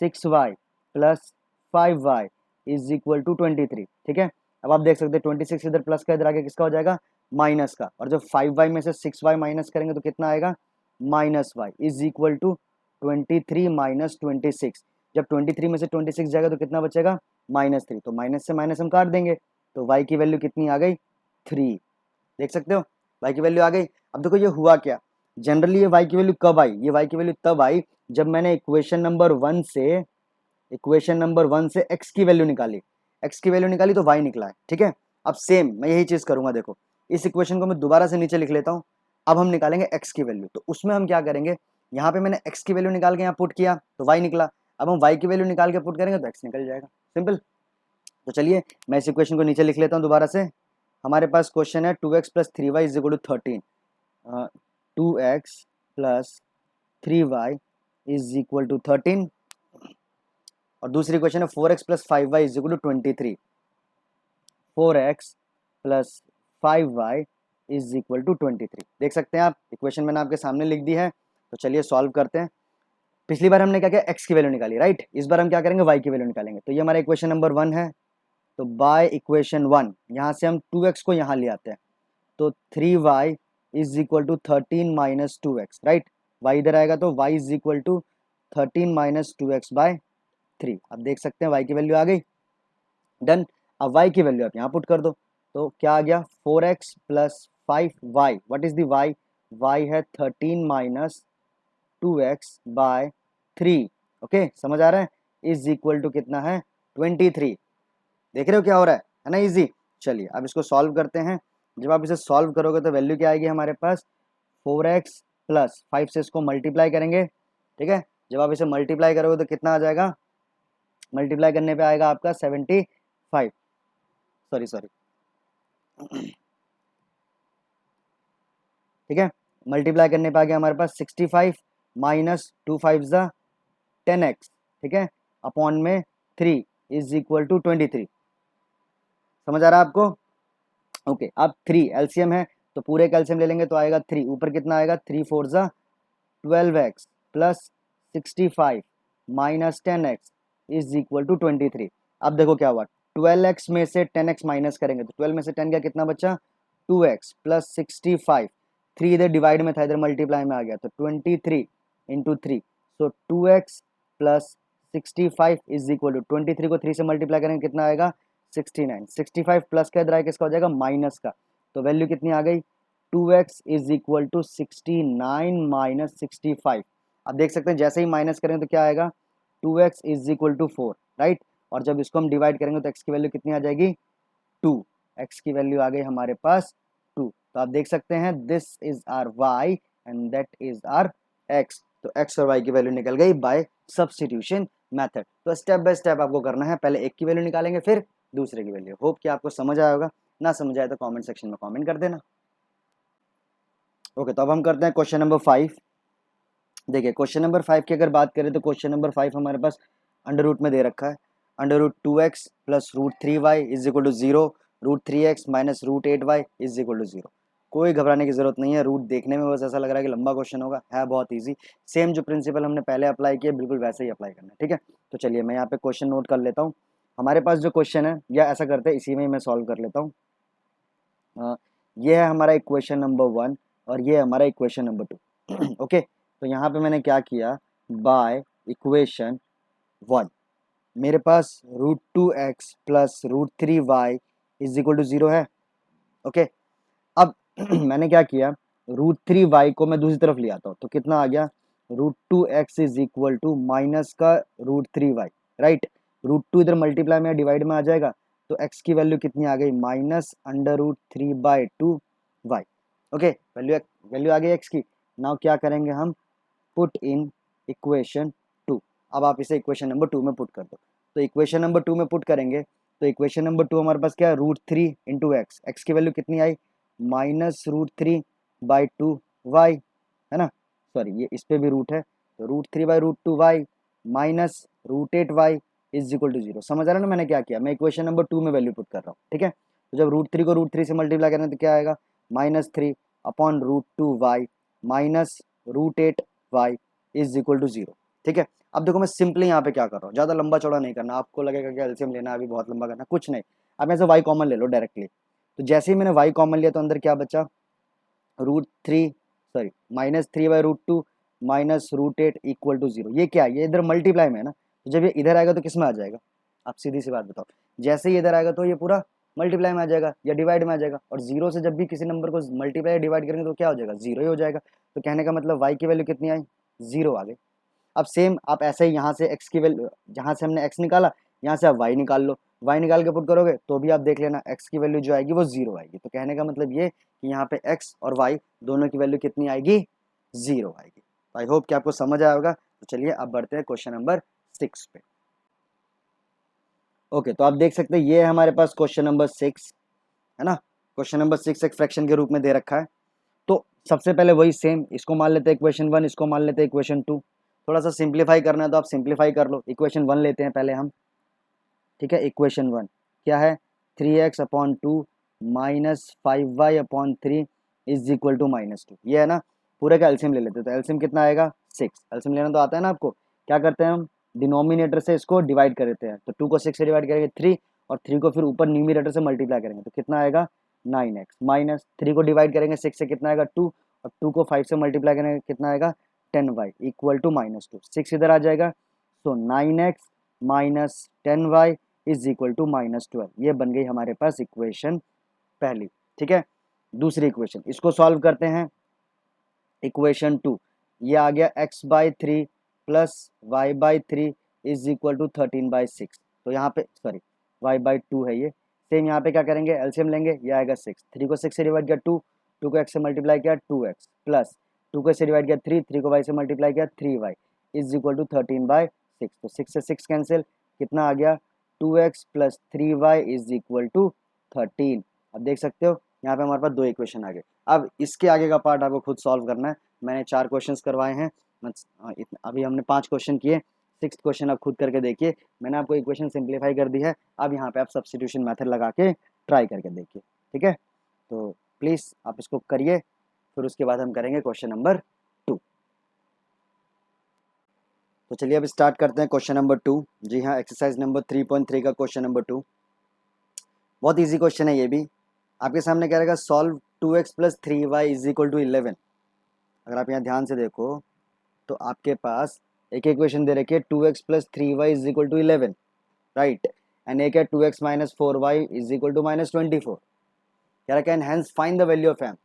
6y plus 5y is equal to 23। ठीक है, अब आप देख सकते हैं 26 इधर प्लस का, इधर आगे किसका हो जाएगा माइनस का, और जब 5y में से 6y माइनस करेंगे तो कितना आएगा minus y is equal to 23 minus 26। जब 23 में से 26 जाएगा तो कितना बचेगा -3, तो माइनस से माइनस हम काट देंगे, तो y की वैल्यू कितनी आ गई 3। देख सकते हो y की वैल्यू आ गई। अब देखो ये हुआ क्या, जनरली ये y की वैल्यू कब आई, ये y की वैल्यू तब आई जब मैंने इक्वेशन नंबर 1 से x की वैल्यू निकाली, x की वैल्यू निकाली तो y निकला है। ठीक है, अब सेम मैं यही चीज करूंगा। देखो इस इक्वेशन को मैं दोबारा से नीचे लिख लेता हूँ। अब हम निकालेंगे x की वैल्यू, तो उसमें हम क्या करेंगे, यहाँ पे मैंने x की वैल्यू निकाल के यहाँ पुट किया तो y निकला। अब हम y की वैल्यू निकाल के पुट करेंगे तो x निकल जाएगा, सिंपल। तो चलिए मैं इस इक्वेशन को नीचे लिख लेता हूँ दोबारा से। हमारे पास क्वेश्चन है 2x plus 3y is equal to 13, 2x plus 3y is equal to 13, और दूसरी क्वेश्चन है 4x plus 5y is equal to 23, 4x plus 5y is equal to 23। देख सकते हैं आप, इक्वेशन मैंने आपके सामने लिख दी है। तो चलिए सॉल्व करते हैं। पिछली बार हमने क्या किया, x की वैल्यू निकाली, राइट। इस बार हम क्या करेंगे, y की वैल्यू निकालेंगे। तो ये हमारा इक्वेशन नंबर 1 है। तो बाय इक्वेशन 1 यहाँ से हम 2x को यहाँ ले आते हैं, तो 3y is equal to 13 minus 2x, right. y इधर आएगा तो y is equal to 13 minus 2x by 3। अब देख सकते हैं y की वैल्यू आ गई, डन। अब y की वैल्यू आप यहाँ पुट कर दो, तो क्या आ गया 4x plus 5y, what is the y है 13 माइनस 2x बाय 3। ओके, समझ आ रहा है, इज इक्वल टू कितना है 23। देख रहे हो क्या हो रहा है ना, इजी। चलिए अब इसको सॉल्व करते हैं। जब आप इसे सॉल्व करोगे तो वैल्यू क्या आएगी हमारे पास 4x प्लस 5 से इसको मल्टीप्लाई करेंगे। ठीक है, जब आप इसे मल्टीप्लाई करोगे तो कितना आ जाएगा, मल्टीप्लाई करने पे आएगा आपका 75, सॉरी ठीक है, मल्टीप्लाई करने पे आ गया हमारे पास 65 माइनस 2 5 ज़ा 10x, ठीक है, अपॉन में 3 इज इक्वल टू 23। समझ आ रहा है आपको। ओके, अब 3 एलसीएम है तो पूरे का एलसीएम ले लेंगे तो आएगा 3, ऊपर कितना आएगा 3 4 ज़ा 12x plus 65 minus 10x is equal to 23। अब देखो क्या हुआ, 12x में से 10x माइनस करेंगे तो 12 में से 10 गया, कितना बचा 2x प्लस 65, 3 इधर डिवाइड में था इधर मल्टीप्लाई में आ गया, तो 23 into 3, so 2x plus 65 is equal to 23 को 3 से मल्टीप्लाई करेंगे कितना आएगा 69, 65 प्लस का इधर आएगा किसका हो जाएगा माइनस का, तो वैल्यू कितनी आ गई 2x is equal to 69 minus 65। अब देख सकते हैं जैसे ही माइनस करेंगे तो क्या आएगा 2x is equal to 4, right. और जब इसको हम डिवाइड करेंगे तो x की वैल्यू कितनी आ जाएगी 2, x की वैल्यू आ गई हमारे पास 2। तो आप देख सकते हैं this is our y and that is our x। तो x और y की वैल्यू निकल गई बाय सब्स्टिट्यूशन मेथड। तो स्टेप बाय स्टेप आपको करना है, पहले एक की वैल्यू निकालेंगे फिर दूसरे की वैल्यू। होप कि आपको समझ आया होगा, ना समझ आए तो कमेंट सेक्शन में कमेंट कर देना। ओके, तो अब हम करते हैं क्वेश्चन नंबर 5। देखिए क्वेश्चन नंबर 5 की अगर बात करें तो क्वेश्चन नंबर 5 हमारे पास अंडर रूट में दे रखा है। Under root 2x plus root 3y is equal to 0, root 3x minus root 8y is equal to 0। कोई घबराने की जरूरत नहीं है, रूट देखने में बस ऐसा लग रहा है कि लंबा क्वेश्चन होगा, है बहुत ईजी। सेम जो प्रिंसिपल हमने पहले अप्लाई किया बिल्कुल वैसे ही अप्लाई करना है, ठीक है। तो चलिए मैं यहाँ पे क्वेश्चन नोट कर लेता हूँ। हमारे पास जो क्वेश्चन है, या ऐसा करते हैं इसी में ही मैं सॉल्व कर लेता हूँ। ये है हमारा इक्वेशन नंबर 1 और ये है हमारा इक्वेशन नंबर 2। ओके, तो यहाँ पे मैंने क्या किया, बाय इक्वेशन 1 मेरे पास root 2x plus root 3y is equal to 0 है। ओके, अब मैंने क्या किया, रूट 3y को मैं दूसरी तरफ ले आता हूँ तो कितना आ गया, root 2x is equal to minus का रूट 3y, राइट। रूट 2 इधर मल्टीप्लाई में डिवाइड में आ जाएगा तो x की वैल्यू कितनी आ गई, minus under root 3/2y। Okay, value value आ गई x की। नाउ क्या करेंगे हम, पुट इन इक्वेशन 2। अब आप इसे इक्वेशन नंबर 2 में पुट कर दो। तो इक्वेशन नंबर 2 में पुट करेंगे तो इक्वेशन नंबर 2 हमारे पास क्या है, रूट 3 इंटू एक्स, एक्स की वैल्यू कितनी आई, माइनस रूट 3/2y, है ना। सॉरी ये इस पे भी रूट है, तो root 3/2y minus root 8y is equal to 0। समझ आ रहा है ना मैंने क्या किया, मैं इक्वेशन नंबर 2 में वैल्यू पुट कर रहा हूँ, ठीक है। तो जब रूट 3 को रूट 3 से मल्टीप्लाई करें तो क्या आएगा, -3/√2y minus root 8y is equal to 0, ठीक है। अब देखो मैं सिंपली यहाँ पे क्या कर रहा हूँ, ज़्यादा लंबा चौड़ा नहीं करना, आपको लगेगा कि एलसीएम लेना अभी बहुत लंबा करना, कुछ नहीं। अब ऐसे y कॉमन ले लो डायरेक्टली। तो जैसे ही मैंने y कॉमन लिया तो अंदर क्या बचा, -3/√2 माइनस रूट 8 इक्वल टू 0। ये क्या है, ये इधर मल्टीप्लाई में है ना, तो जब ये इधर आएगा तो किस में आ जाएगा, आप सीधी सी बात बताओ, जैसे ही इधर आएगा तो ये पूरा मल्टीप्लाई में आ जाएगा या डिवाइड में आ जाएगा। और जीरो से जब भी किसी नंबर को मल्टीप्लाई डिवाइड करेंगे तो क्या हो जाएगा, जीरो ही हो जाएगा। तो कहने का मतलब y की वैल्यू कितनी आई, 0 आ गई। अब सेम आप ऐसे ही यहाँ से x की वैल्यू, जहाँ से हमने x निकाला यहाँ से आप y निकाल लो, y निकाल के पुट करोगे तो भी आप देख लेना x की वैल्यू जो आएगी वो 0 आएगी। तो कहने का मतलब ये कि यहाँ पे x और y दोनों की वैल्यू कितनी आएगी, 0 आएगी। आई होप कि आपको समझ आया होगा। तो चलिए अब बढ़ते हैं क्वेश्चन नंबर 6 पे। ओके, तो आप देख सकते हैं ये है हमारे पास क्वेश्चन नंबर 6, है ना। क्वेश्चन नंबर 6 एक फ्रैक्शन के रूप में दे रखा है। तो सबसे पहले वही सेम, इसको मान लेते हैं इक्वेशन 1, इसको मान लेते हैं इक्वेशन 2। थोड़ा सा सिंप्लीफाई करना है तो आप सिंप्लीफाई कर लो। इक्वेशन 1 लेते हैं पहले हम, ठीक है। इक्वेशन 1 क्या है, 3x/2 minus 5y/3 is equal to -2, ये है ना। पूरे का एलसीएम ले लेते हैं, तो एलसीएम कितना आएगा 6। एलसीएम लेना तो आता है ना आपको, क्या करते हैं हम, डिनोमिनेटर से इसको डिवाइड कर देते हैं। तो 2 को 6 से डिवाइड करेंगे 3, और 3 को फिर ऊपर न्यूमिनेटर से मल्टीप्लाई करेंगे तो कितना आएगा 9x, माइनस 3 को डिवाइड करेंगे 6 से कितना आएगा 2, और 2 को 5 से मल्टीप्लाई करेंगे कितना आएगा 10y इक्वल टू -2। 6 इधर आ जाएगा, so 9x minus 10y is equal to -12। ये बन गई हमारे पास इक्वेशन पहली, ठीक है। दूसरी इक्वेशन, इसको सॉल्व करते हैं। इक्वेशन 2 ये आ गया x/3 plus y/3 is equal to 13/6। तो यहाँ पे सॉरी y/2 है ये। सेम यहाँ पे क्या करेंगे, एलसीएम लेंगे, ये आएगा 6। 3 को 6 से डिवाइड किया 2, 2 को x से मल्टीप्लाई किया 2x, प्लस 2 को से डिवाइड किया 3, 3 को y से मल्टीप्लाई किया 3y इज इक्वल टू 13/6। तो 6 से 6 कैंसिल, कितना आ गया 2x plus 3y is equal to 13। अब देख सकते हो यहाँ पे हमारे पास 2 इक्वेशन आ गए। अब इसके आगे का पार्ट आपको खुद सॉल्व करना है। मैंने 4 क्वेश्चंस करवाए हैं, अभी हमने 5 क्वेश्चन किए। 6th क्वेश्चन आप खुद करके देखिए, मैंने आपको इक्वेशन सिंप्लीफाई कर दी है। अब यहाँ पे आप सब्स्टिट्यूशन मेथड लगा के ट्राई करके देखिए, ठीक है। तो प्लीज़ आप इसको करिए, फिर उसके बाद हम करेंगे क्वेश्चन नंबर 2। तो चलिए अब स्टार्ट करते हैं क्वेश्चन नंबर 2। जी हाँ, एक्सरसाइज नंबर 3.3 का क्वेश्चन नंबर 2। बहुत ईजी क्वेश्चन है ये भी। आपके सामने क्या रहेगा, solve 2x plus 3y is equal to 11। अगर आप यहाँ ध्यान से देखो तो आपके पास एक इक्वेशन दे रखी है 2x plus 3y is equal to 11, right. And एक है 2x minus 4y is equal to -24। कह रखा है hence find the value of m।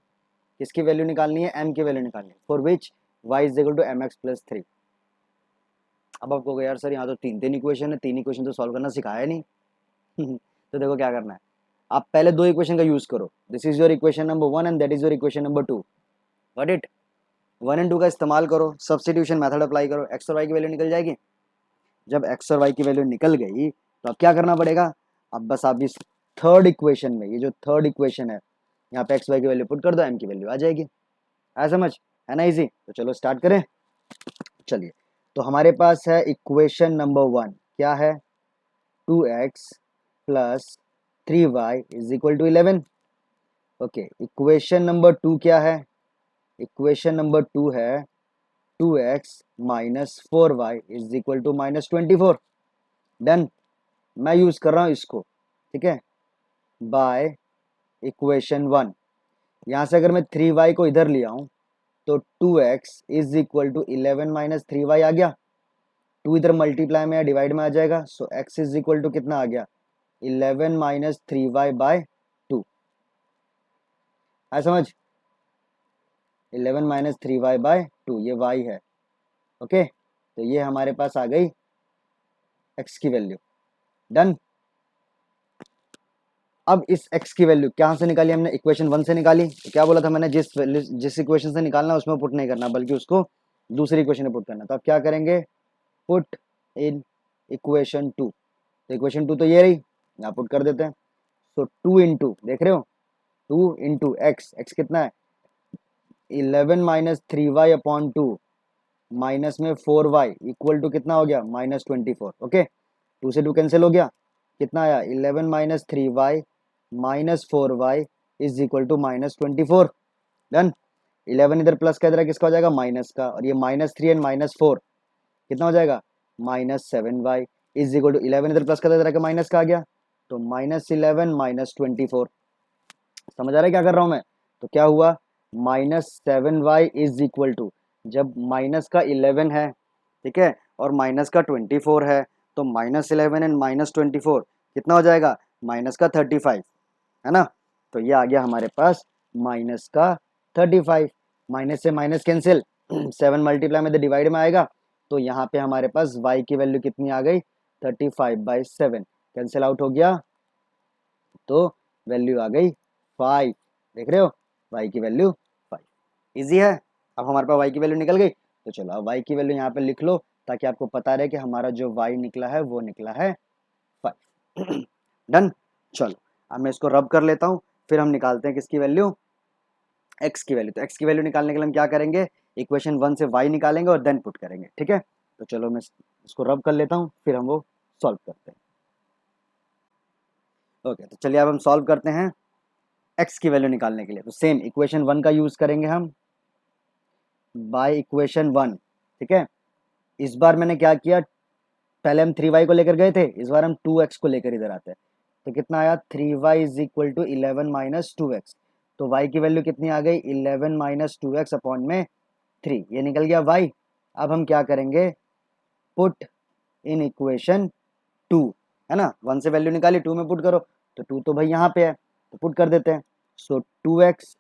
किसकी वैल्यू निकालनी है, m की वैल्यू निकालनी है, for which y is equal to mx plus 3। अब आपको कहोगे यार सर यहाँ तो तीन तीन इक्वेशन है, तीन इक्वेशन तो सॉल्व करना सिखाया नहीं। तो देखो क्या करना है, आप पहले दो इक्वेशन का यूज करो। This is your equation number 1 and that is your equation number 2। Got it. 1 and 2 का इस्तेमाल करो, सब्स्टिट्यूशन मेथड अप्लाई करो, एक्स और वाई की वैल्यू निकल जाएगी। जब एक्स और वाई की वैल्यू निकल गई तो अब क्या करना पड़ेगा, अब बस आप इस थर्ड इक्वेशन में, ये जो थर्ड इक्वेशन है, यहाँ पे एक्स वाई की वैल्यू पुट कर दो, एम की वैल्यू आ जाएगी। आया समझ, है ना इजी। तो चलो स्टार्ट करें। चलिए, तो हमारे पास है इक्वेशन नंबर 1, क्या है, 2x plus 3y is equal to 11। Okay, equation number 2 क्या है, इक्वेशन नंबर 2 है 2x minus 4y is equal to minus 24। Done. मैं यूज कर रहा हूं इसको, ठीक है, बाय इक्वेशन 1। यहां से अगर मैं 3y को इधर ले आऊं तो 2x is equal to 11 minus 3y आ गया। 2 इधर मल्टीप्लाई में या डिवाइड में आ जाएगा, सो x इज इक्वल टू कितना आ गया, 11 माइनस 3y बाय 2। है समझ, 11 माइनस 3y बाय 2, ये y है। ओके, तो ये हमारे पास आ गई x की वैल्यू। डन। अब इस x की वैल्यू कहाँ से निकाली हमने, इक्वेशन 1 से निकाली। तो क्या बोला था मैंने, जिस इक्वेशन से निकालना उसमें पुट नहीं करना, बल्कि उसको दूसरी इक्वेशन में पुट करना। तो अब क्या करेंगे, पुट इन इक्वेशन 2। तो इक्वेशन 2 तो ये रही, यहाँ पुट कर देते हैं। तो 2 इंटू, देख रहे हो, 2 इंटू एक्स, एक्स कितना है, 11 माइनस 3y अपॉन 2 माइनस में 4y इक्वल टू कितना हो गया, माइनस 24। ओके, 2 से 2 कैंसिल हो गया, कितना आया, 11 minus 3y minus 4y is equal to minus 24। Done. 11 इधर प्लस का, इधर किसका हो जाएगा, माइनस का, और ये माइनस 3 एंड माइनस 4 कितना हो जाएगा, minus 7y is equal to 11 इधर प्लस का, इधर का माइनस का आ गया, तो माइनस 11 माइनस 24। समझ आ रहा है क्या कर रहा हूं मैं। तो क्या हुआ, -7y इज इक्वल टू, जब माइनस का 11 है, ठीक है, और माइनस का 24 है, तो -11 एंड -24 कितना हो जाएगा, माइनस का 35, है ना। तो ये आ गया हमारे पास माइनस का 35। माइनस से माइनस कैंसिल, 7 मल्टीप्लाई में डिवाइड में आएगा, तो यहाँ पे हमारे पास y की वैल्यू कितनी आ गई, 35/7 कैंसिल आउट हो गया, तो वैल्यू आ गई 5। देख रहे हो, y की वैल्यू 5। इजी है। अब हमारे पास y की वैल्यू निकल गई, तो चलो अब y की वैल्यू यहाँ पे लिख लो, ताकि आपको पता रहे कि हमारा जो y निकला है वो निकला है 5। डन। चलो अब मैं इसको रब कर लेता हूँ, फिर हम निकालते हैं किसकी वैल्यू, x की वैल्यू। तो x की वैल्यू निकालने के लिए हम क्या करेंगे, इक्वेशन 1 से y निकालेंगे और देन पुट करेंगे, ठीक है। तो चलो मैं इसको रब कर लेता हूँ, फिर हम वो सॉल्व करते हैं। ओके, तो चलिए अब हम सॉल्व करते हैं x की वैल्यू निकालने के लिए। तो सेम इक्वेशन 1 का यूज करेंगे हम, बाय इक्वेशन 1, ठीक है। इस बार मैंने क्या किया, पहले हम 3y को लेकर गए थे, इस बार हम 2x को लेकर इधर आते हैं। तो कितना आया, 3y is equal to 11 minus 2x। तो y की वैल्यू कितनी आ गई, 11 माइनस 2x अपॉन में 3, ये निकल गया y। अब हम क्या करेंगे, पुट इन इक्वेशन 2, है ना, 1 से वैल्यू निकाली, 2 में पुट करो, तो 2 तो भाई यहाँ पे है, तो पुट कर देते हैं। सो 2x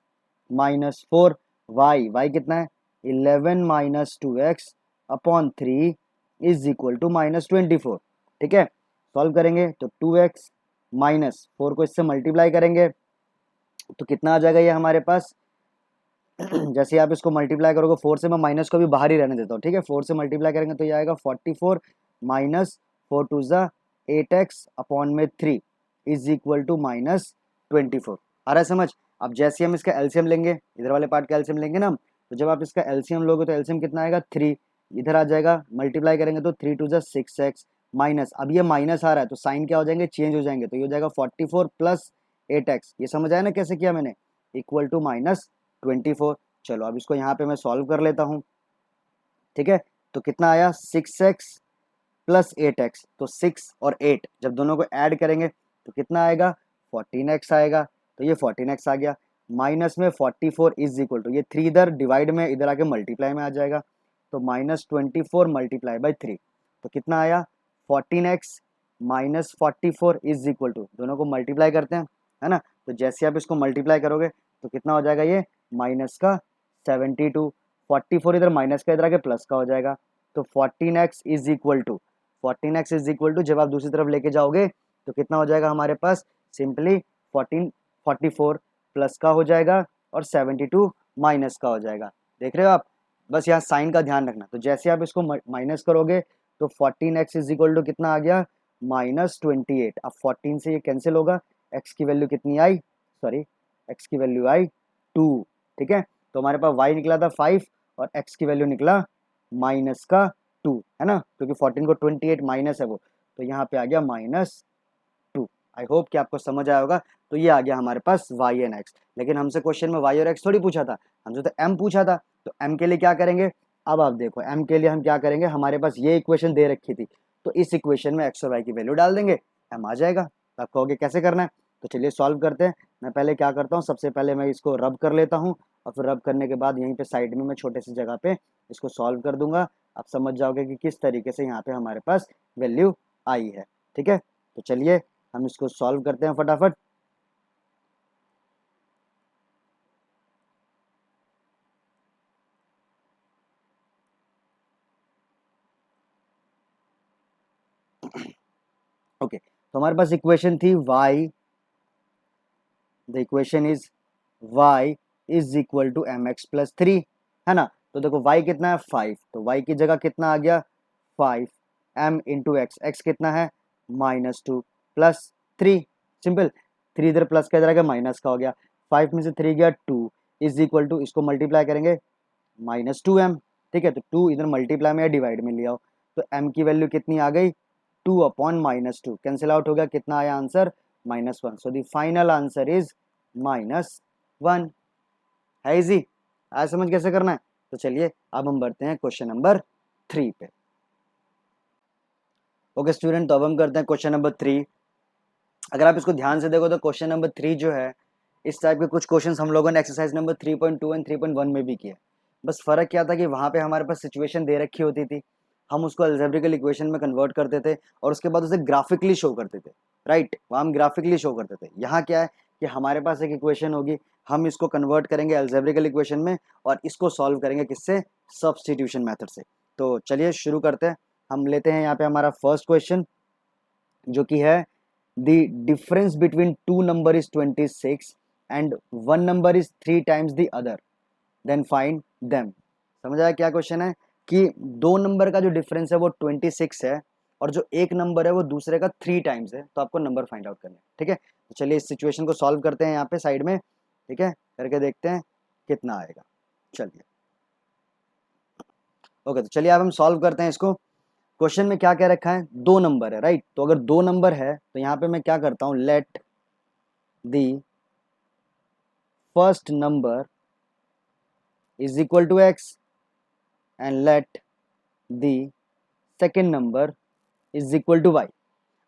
माइनस 4, y कितना है, 11 minus 2x upon 3 is equal to minus 24, ठीक है। सॉल्व करेंगे तो 2x माइनस 4 को इससे मल्टीप्लाई करेंगे, तो कितना आ जाएगा ये हमारे पास, जैसे आप इसको मल्टीप्लाई करोगे 4 से, मैं माइनस को भी बाहर ही रहने देता हूँ, ठीक है। 4 से मल्टीप्लाई करेंगे तो ये आएगा 44 माइनस 4 टू ज़ा 8x अपॉन में 3 इज इक्वल टू माइनस 24। आ रहा है समझ। अब जैसे हम इसका एलसीएम लेंगे, इधर वाले पार्ट का एलसीएम लेंगे ना, तो जब आप इसका एलसीएम लोगे तो एलसीएम कितना आएगा, 3, इधर आ जाएगा, मल्टीप्लाई करेंगे तो 3 टू ज़ा 6x माइनस, अब ये माइनस आ रहा है तो साइन क्या हो जाएंगे, चेंज हो जाएंगे, तो ये हो जाएगा 44 प्लस 8x। ये समझ आया ना कैसे किया मैंने, इक्वल टू माइनस 24। चलो अब इसको यहाँ पे मैं सॉल्व कर लेता हूँ, ठीक है। तो कितना आया, 6x प्लस 8x, तो 6 और 8 जब दोनों को ऐड करेंगे तो कितना आएगा, 14x आएगा, तो ये 14x आ गया। माइनस में 44 इज इक्वल टू, ये 3 इधर डिवाइड में, इधर आके मल्टीप्लाई में आ जाएगा, तो -24 मल्टीप्लाई बाई 3, तो कितना आया, 14x minus 44 is equal to, दोनों को मल्टीप्लाई करते हैं, है ना। तो जैसे आप इसको मल्टीप्लाई करोगे तो कितना हो जाएगा, ये माइनस का 72, 44 इधर माइनस का, इधर आके प्लस का हो जाएगा, तो 14x is equal to 14x is equal to जब आप दूसरी तरफ लेके जाओगे तो कितना हो जाएगा हमारे पास, सिंपली 44 प्लस का हो जाएगा और 72 माइनस का हो जाएगा। देख रहे हो आप, बस यहाँ साइन का ध्यान रखना। तो जैसे आप इसको माइनस करोगे तो 14x इज इक्वल टू कितना आ गया, -28। अब 14 से ये कैंसिल होगा, x की वैल्यू कितनी आई, सॉरी x की वैल्यू आई 2, ठीक है। तो हमारे पास y निकला था 5 और x की वैल्यू निकला माइनस का 2, है ना, क्योंकि 14 को 28 माइनस है वो, तो यहाँ पे आ गया -2। आई होप कि आपको समझ आया होगा। तो ये आ गया हमारे पास y एंड x। लेकिन हमसे क्वेश्चन में y और x थोड़ी पूछा था, हमसे तो m पूछा था। तो m के लिए क्या करेंगे, अब आप देखो m के लिए हम क्या करेंगे, हमारे पास ये इक्वेशन दे रखी थी, तो इस इक्वेशन में x और y की वैल्यू डाल देंगे, m आ जाएगा। तो आप कहोगे कैसे करना है, तो चलिए सॉल्व करते हैं। मैं पहले क्या करता हूँ, सबसे पहले मैं इसको रब कर लेता हूँ और फिर रब करने के बाद यहीं पे साइड में मैं छोटे सी जगह पे इसको सॉल्व कर दूंगा। आप समझ जाओगे कि किस तरीके से यहाँ पे हमारे पास वैल्यू आई है, ठीक है। तो चलिए हम इसको सॉल्व करते हैं फटाफट। ओके, तो हमारे पास इक्वेशन थी y, the equation is y is equal to mx plus 3, है ना। तो देखो y कितना है 5, तो y की जगह कितना आ गया 5 m इंटू एक्स, एक्स कितना है -2 प्लस 3, सिंपल। 3 इधर प्लस का इधर आ गया माइनस का हो गया, 5 में से 3 गया 2 इज इक्वल टू, इसको मल्टीप्लाई करेंगे -2m, ठीक है। तो 2 इधर मल्टीप्लाई में या डिवाइड में लिया हो, तो m की वैल्यू कितनी आ गई 2 अपॉन -2, कैंसिल आउट हो गया, कितना आया answer -1। So the final answer is -1। है इजी, आज समझ कैसे करना है। तो चलिए अब हम बढ़ते हैं क्वेश्चन नंबर 3 पे। ओके स्टूडेंट, तो अब हम करते हैं क्वेश्चन नंबर 3। अगर आप इसको ध्यान से देखो तो क्वेश्चन नंबर 3 जो है, इस टाइप के कुछ क्वेश्चंस हम लोगों ने एक्सरसाइज नंबर 3.2 एंड 3.1 में भी किए। बस फर्क क्या था कि वहाँ पे हमारे पास सिचुएशन दे रखी होती थी, हम उसको अलजेब्रिकल इक्वेशन में कन्वर्ट करते थे और उसके बाद उसे ग्राफिकली शो करते थे, राइट, वहाँ हम ग्राफिकली शो करते थे। यहाँ क्या है कि हमारे पास एक इक्वेशन होगी, हम इसको कन्वर्ट करेंगे अलजेब्रिकल इक्वेशन में और इसको सॉल्व करेंगे किससे, सब्स्टिट्यूशन मेथड से। तो चलिए शुरू करते हैं। हम लेते हैं यहाँ पे हमारा फर्स्ट क्वेश्चन, जो कि है the difference between two number is 26 and one number is 3 times the other, then find them। समझ आया क्या क्वेश्चन है कि दो नंबर का जो डिफरेंस है वो 26 है और जो एक नंबर है वो दूसरे का 3 टाइम्स है, तो आपको नंबर फाइंड आउट करना है, ठीक है। तो चलिए इस सिचुएशन को सॉल्व करते हैं यहाँ पे साइड में, ठीक है, करके देखते हैं कितना आएगा। चलिए ओके, तो चलिए अब हम सॉल्व करते हैं इसको। क्वेश्चन में क्या क्या रखा है, दो नंबर है, राइट। तो अगर दो नंबर है तो यहाँ पे मैं क्या करता हूँ, let the first number is equal to x and let the second number is equal to y.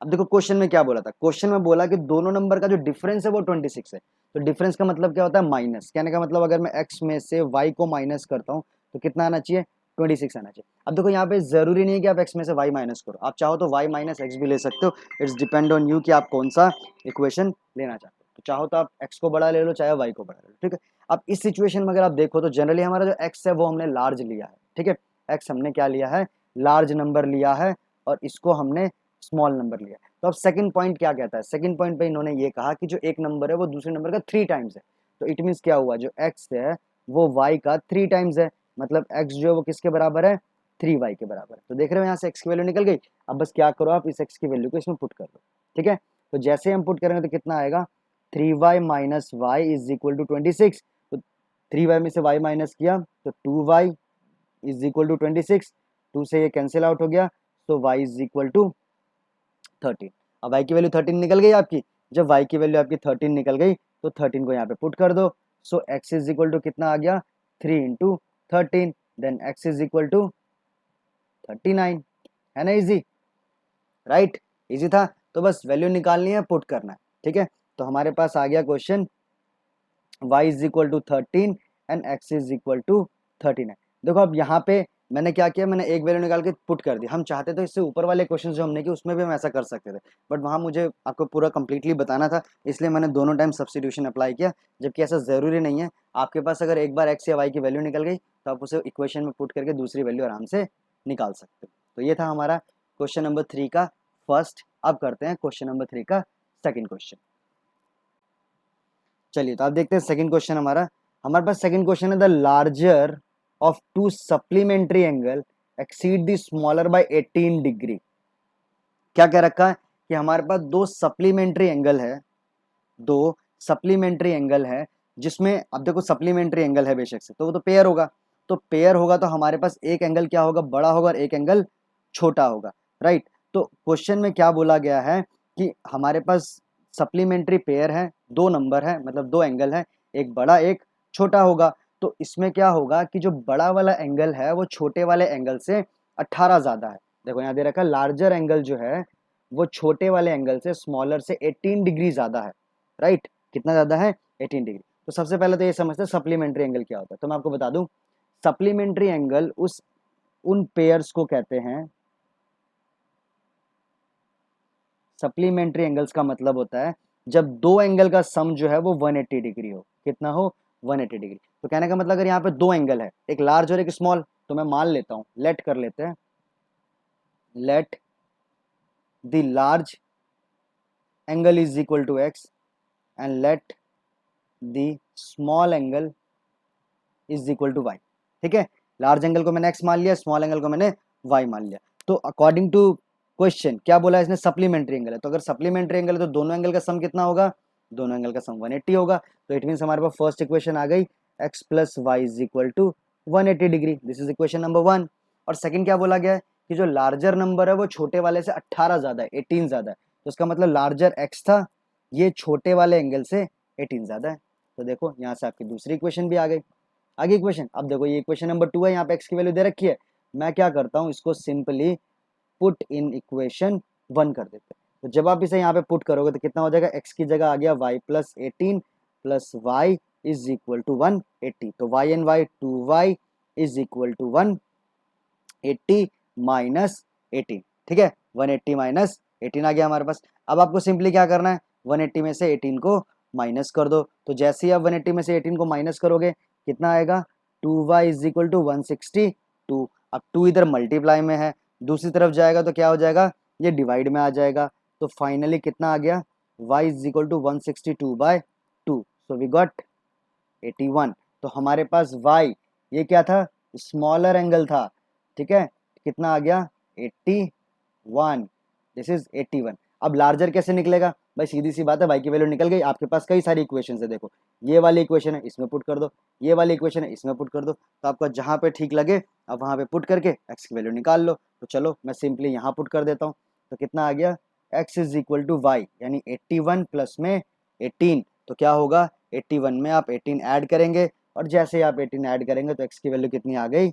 अब देखो क्वेश्चन में क्या बोला था, क्वेश्चन में बोला कि दोनों नंबर का जो डिफरेंस है वो 26 है। तो डिफरेंस का मतलब क्या होता है, माइनस। कहने का मतलब अगर मैं x में से y को माइनस करता हूँ तो कितना आना चाहिए, 26 आना चाहिए। अब देखो यहाँ पे जरूरी नहीं है कि आप x में से y माइनस करो, आप चाहो तो y माइनस एक्स भी ले सकते हो। इट्स डिपेंड ऑन यू कि आप कौन सा इक्वेशन लेना चाहते हो। तो चाहो तो आप x को बड़ा ले लो, चाहे y को बड़ा ले लो, ठीक है। अब इस सिचुएशन में अगर आप देखो तो जनरली हमारा जो x है वो हमने लार्ज लिया है, ठीक है। x हमने क्या लिया है, लार्ज नंबर लिया है और इसको हमने स्मॉल नंबर लिया। तो अब सेकंड पॉइंट क्या कहता है, सेकंड पॉइंट पे इन्होंने ये कहा कि जो एक नंबर है वो दूसरे नंबर का 3 टाइम्स है। तो इट मीन्स क्या हुआ, जो x है वो y का 3 टाइम्स है, मतलब x जो है वो किसके बराबर है, 3y के बराबर है। तो देख रहे हो यहाँ से x की वैल्यू निकल गई। अब बस क्या करो, आप इस x की वैल्यू को इसमें पुट कर दो, ठीक है। तो जैसे हम पुट करेंगे तो कितना आएगा, 3y minus y is equal to 26। तो 3y में से y माइनस किया तो 2y इज इक्वल टू 26, 2 से ये कैंसिल आउट हो गया, तो y इज इक्वल टू 13। अब y की वैल्यू 13 निकल गई आपकी। जब y की वैल्यू आपकी 13 निकल गई तो 13 को यहाँ पे पुट कर दो। So x is equal to कितना आ गया, 3 into 13, then x is equal to 39। है ना इजी, राइट, इजी था। तो बस वैल्यू निकालनी है, पुट करना है, ठीक है। तो हमारे पास आ गया question y is equal to 13 and x is equal to 39। देखो अब यहाँ पे मैंने क्या किया, मैंने एक वैल्यू निकाल के पुट कर दी। हम चाहते तो इससे ऊपर वाले क्वेश्चन जो हमने किए उसमें भी हम ऐसा कर सकते थे, बट वहाँ मुझे आपको पूरा कंप्लीटली बताना था, इसलिए मैंने दोनों टाइम सब्स्टिट्यूशन अप्लाई किया। जबकि ऐसा ज़रूरी नहीं है, आपके पास अगर एक बार x या y की वैल्यू निकल गई तो आप उसे इक्वेशन में पुट करके दूसरी वैल्यू आराम से निकाल सकते हो। तो ये था हमारा क्वेश्चन नंबर 3 का फर्स्ट। अब करते हैं क्वेश्चन नंबर 3 का सेकंड क्वेश्चन। चलिए तो आप देखते हैं सेकंड क्वेश्चन हमारे पास सेकंड क्वेश्चन है the larger of to supplementary angle exceed the smaller by 18 degree. क्या कह रखा है कि हमारे पास दो सप्लीमेंट्री एंगल है जिसमें अब देखो सप्लीमेंट्री एंगल है बेशक से, तो वो तो पेयर होगा। तो पेयर होगा तो हमारे पास एक एंगल क्या होगा, बड़ा होगा, और एक एंगल छोटा होगा, राइट। तो क्वेश्चन में क्या बोला गया है कि हमारे पास सप्लीमेंट्री पेयर है, दो नंबर है, मतलब दो एंगल है, एक बड़ा एक छोटा होगा। तो इसमें क्या होगा कि जो बड़ा वाला एंगल है वो छोटे वाले एंगल से 18 ज्यादा है। देखो यहाँ दे रखा है लार्जर एंगल जो है वो छोटे वाले एंगल से स्मॉलर से 18 डिग्री ज्यादा है, राइट। कितना ज्यादा है, 18 डिग्री। तो सबसे पहले तो ये समझते हैं सप्लीमेंट्री एंगल क्या होता है। तो मैं आपको बता दूं, सप्लीमेंट्री एंगल उन पेयर्स को कहते हैं, सप्लीमेंट्री एंगल्स का मतलब होता है जब दो एंगल का सम जो है वो 180 डिग्री हो। कितना हो, 180 डिग्री। तो कहने का मतलब अगर यहाँ पे दो एंगल है, एक लार्ज और एक स्मॉल, तो मैं मान लेता हूं, लेट कर लेते हैं, let the large angle is equal to x and let the small angle is equal to y. ठीक है, लार्ज एंगल को मैंने एक्स मान लिया, स्मॉल एंगल को मैंने वाई मान लिया। तो अकॉर्डिंग टू क्वेश्चन क्या बोला है इसने, सप्लीमेंट्री एंगल है। तो अगर सप्लीमेंट्री एंगल है तो दोनों एंगल का सम कितना होगा, दोनों एंगल का सम 180 होगा। तो इट मीन हमारे पास फर्स्ट इक्वेशन आ गई, x plus y is equal to 180 degree. This is equation number 1। और सेकंड क्या बोला गया है कि जो लार्जर नंबर है वो छोटे वाले से 18 ज्यादा है, 18 ज्यादा है। तो इसका मतलब लार्जर एक्स था, ये छोटे वाले एंगल से 18 ज्यादा है। तो देखो यहाँ से आपकी दूसरी इक्वेशन भी आ गई। आगे इक्वेशन, अब देखो ये इक्वेशन नंबर 2 है, यहाँ पे एक्स की वैल्यू दे रखी है। मैं क्या करता हूँ, इसको सिंपली पुट इन इक्वेशन 1 कर देते हैं। तो जब आप इसे यहाँ पे पुट करोगे तो कितना हो जाएगा, एक्स की जगह आ गया y plus 18 plus y is equal to 180। तो y and y 2y is equal to 180 minus 18। ठीक है, 180 माइनस 18 आ गया हमारे पास। अब आपको सिंपली क्या करना है, 180 में से 18 को माइनस कर दो। तो जैसे ही आप 180 में से 18 को माइनस करोगे कितना आएगा, 2y इज इक्वल टू 162। अब 2 इधर मल्टीप्लाई में है, दूसरी तरफ जाएगा तो क्या हो जाएगा, ये डिवाइड में आ जाएगा। तो फाइनली कितना आ गया, y is equal to 162/2। So we got 81। तो हमारे पास y ये क्या था, स्मॉलर एंगल था। ठीक है, कितना आ गया, 81। This is 81। अब लार्जर कैसे निकलेगा भाई, सीधी सी बात है, y की वैल्यू निकल गई। आपके पास कई सारी इक्वेशन है, देखो ये वाली इक्वेशन है इसमें पुट कर दो, ये वाली इक्वेशन है इसमें पुट कर दो। तो आपका जहां पे ठीक लगे आप वहां पे पुट करके x की वैल्यू निकाल लो। तो चलो मैं सिंपली यहाँ पुट कर देता हूँ। तो कितना आ गया, x is equal to y, यानी 81 प्लस में 18। तो क्या होगा, 81 में आप 18 ऐड करेंगे, और जैसे ही आप 18 ऐड करेंगे तो x की वैल्यू कितनी आ गई,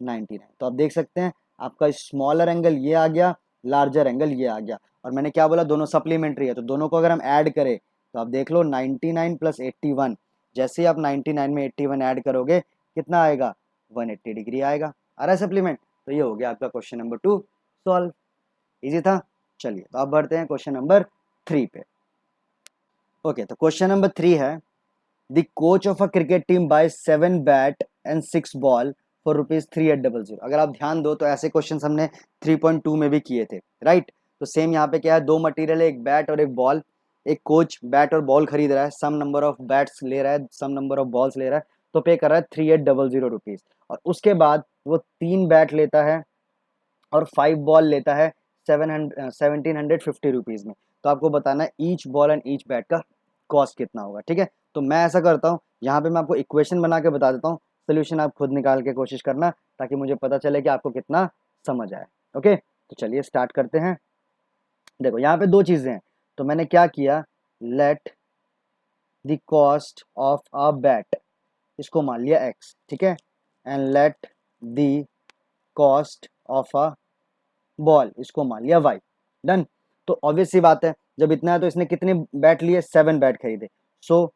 99। तो आप देख सकते हैं आपका स्मॉलर एंगल ये आ गया, लार्जर एंगल ये आ गया। और मैंने क्या बोला, दोनों सप्लीमेंट्री है, तो दोनों को अगर हम ऐड करें तो आप देख लो 99 प्लस 81, जैसे ही आप 99 में 81 ऐड करोगे कितना आएगा, 180 डिग्री आएगा। आ रहा है सप्लीमेंट। तो ये हो गया आपका क्वेश्चन नंबर 2 सॉल्व। इजी था। चलिए तो अब बढ़ते हैं क्वेश्चन नंबर 3 पे। ओके, तो क्वेश्चन नंबर 3 है, the coach of a cricket team by 7 bat and 6 ball for ₹3800। अगर आप ध्यान दो तो ऐसे क्वेश्चन हमने 3.2 में भी किए थे, राइट। तो सेम यहाँ पे क्या है, दो मटेरियल है, एक बैट और एक बॉल। एक कोच बैट और बॉल खरीद रहा है, सम नंबर ऑफ बैट्स ले रहा है, सम नंबर ऑफ बॉल्स ले रहा है, तो पे कर रहा है ₹3800। और उसके बाद वो 3 बैट लेता है और 5 बॉल लेता है 1750 में। तो आपको बताना है each ball and each bat का कॉस्ट कितना होगा। ठीक है, तो मैं ऐसा करता हूँ, यहाँ पे मैं आपको इक्वेशन बना के बता देता हूँ, सोल्यूशन आप खुद निकाल के कोशिश करना, ताकि मुझे पता चले कि आपको कितना समझ आए। ओके, तो चलिए स्टार्ट करते हैं। देखो यहाँ पे दो चीजें हैं, तो मैंने क्या किया, let the cost of a bat, इसको मान लिया एक्स, ठीक है, and let the cost of a ball, इसको मान लिया वाई। डन। तो ऑब्वियस सी बात है, जब इतना है तो इसने कितने बैट लिए, 7 बैट खरीदे। सो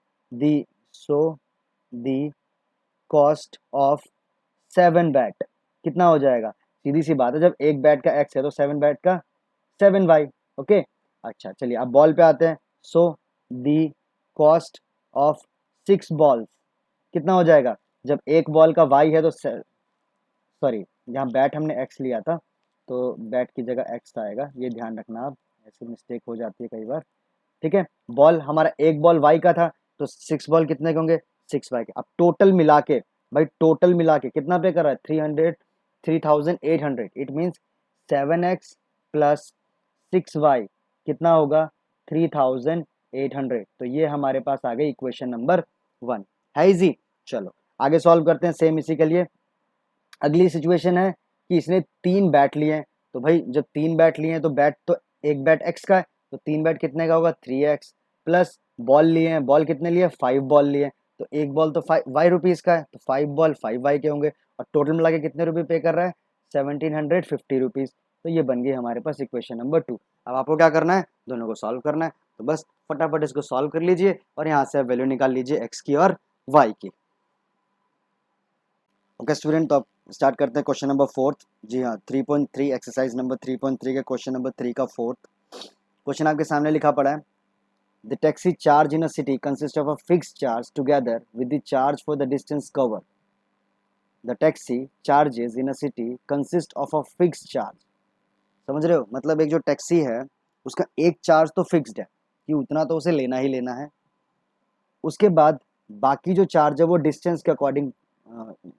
दी कॉस्ट ऑफ 7 बैट कितना हो जाएगा, सीधी सी बात है, जब एक बैट का एक्स है तो 7 बैट का 7y। ओके, अच्छा चलिए अब बॉल पे आते हैं। सो दी कॉस्ट ऑफ 6 बॉल्स कितना हो जाएगा, जब एक बॉल का y है तो सॉरी, यहाँ बैट हमने एक्स लिया था, तो बैट की जगह एक्स आएगा, ये ध्यान रखना आप, ऐसे मिस्टेक हो जाती है कई बार। ठीक है, बॉल हमारा एक बॉल वाई का था, तो 6 बॉल कितने के होंगे, 6 वाई के। अब टोटल मिला के, भाई टोटल मिला के कितना पे कर रहा है, 3800, it means 7x plus 6y कितना होगा, 3800। तो ये हमारे पास आ गई इक्वेशन नंबर 1, है इजी। चलो आगे सॉल्व करते हैं सेम इसी के लिए। अगली सिचुएशन है कि इसने 3 बैट लिए हैं, तो भाई जब 3 बैट लिए हैं तो बैट तो एक बैट एक्स का है, तो 3 बैट कितने का होगा, 3x प्लस बॉल लिए हैं, बॉल कितने लिए, 5 बॉल लिए हैं, तो एक बॉल तो 5 रुपीज़ का है, तो 5 बॉल 5y के होंगे, और टोटल मिला के कितने रुपये पे कर रहा है, 1750 रुपीज़। तो ये बन गई हमारे पास इक्वेशन नंबर 2। अब आपको क्या करना है, दोनों को सॉल्व करना है, तो बस फटाफट इसको सॉल्व कर लीजिए और यहाँ से आप वैल्यू निकाल लीजिए एक्स की और वाई की। ओके स्टूडेंट, तो आप स्टार्ट करते हैं क्वेश्चन नंबर 4। जी हाँ, 3.3 एक्सरसाइज नंबर 3.3 के क्वेश्चन नंबर 3 का 4th क्वेश्चन आपके सामने लिखा पड़ा है। The taxi charge in a city consist of a fixed charge together with the charge for the distance cover. The taxi charges in a city consist of a fixed charge. समझ रहे हो, मतलब एक जो टैक्सी है उसका एक charge तो फिक्स्ड है कि उतना तो उसे लेना ही लेना है, उसके बाद बाकी जो चार्ज है वो डिस्टेंस के अकॉर्डिंग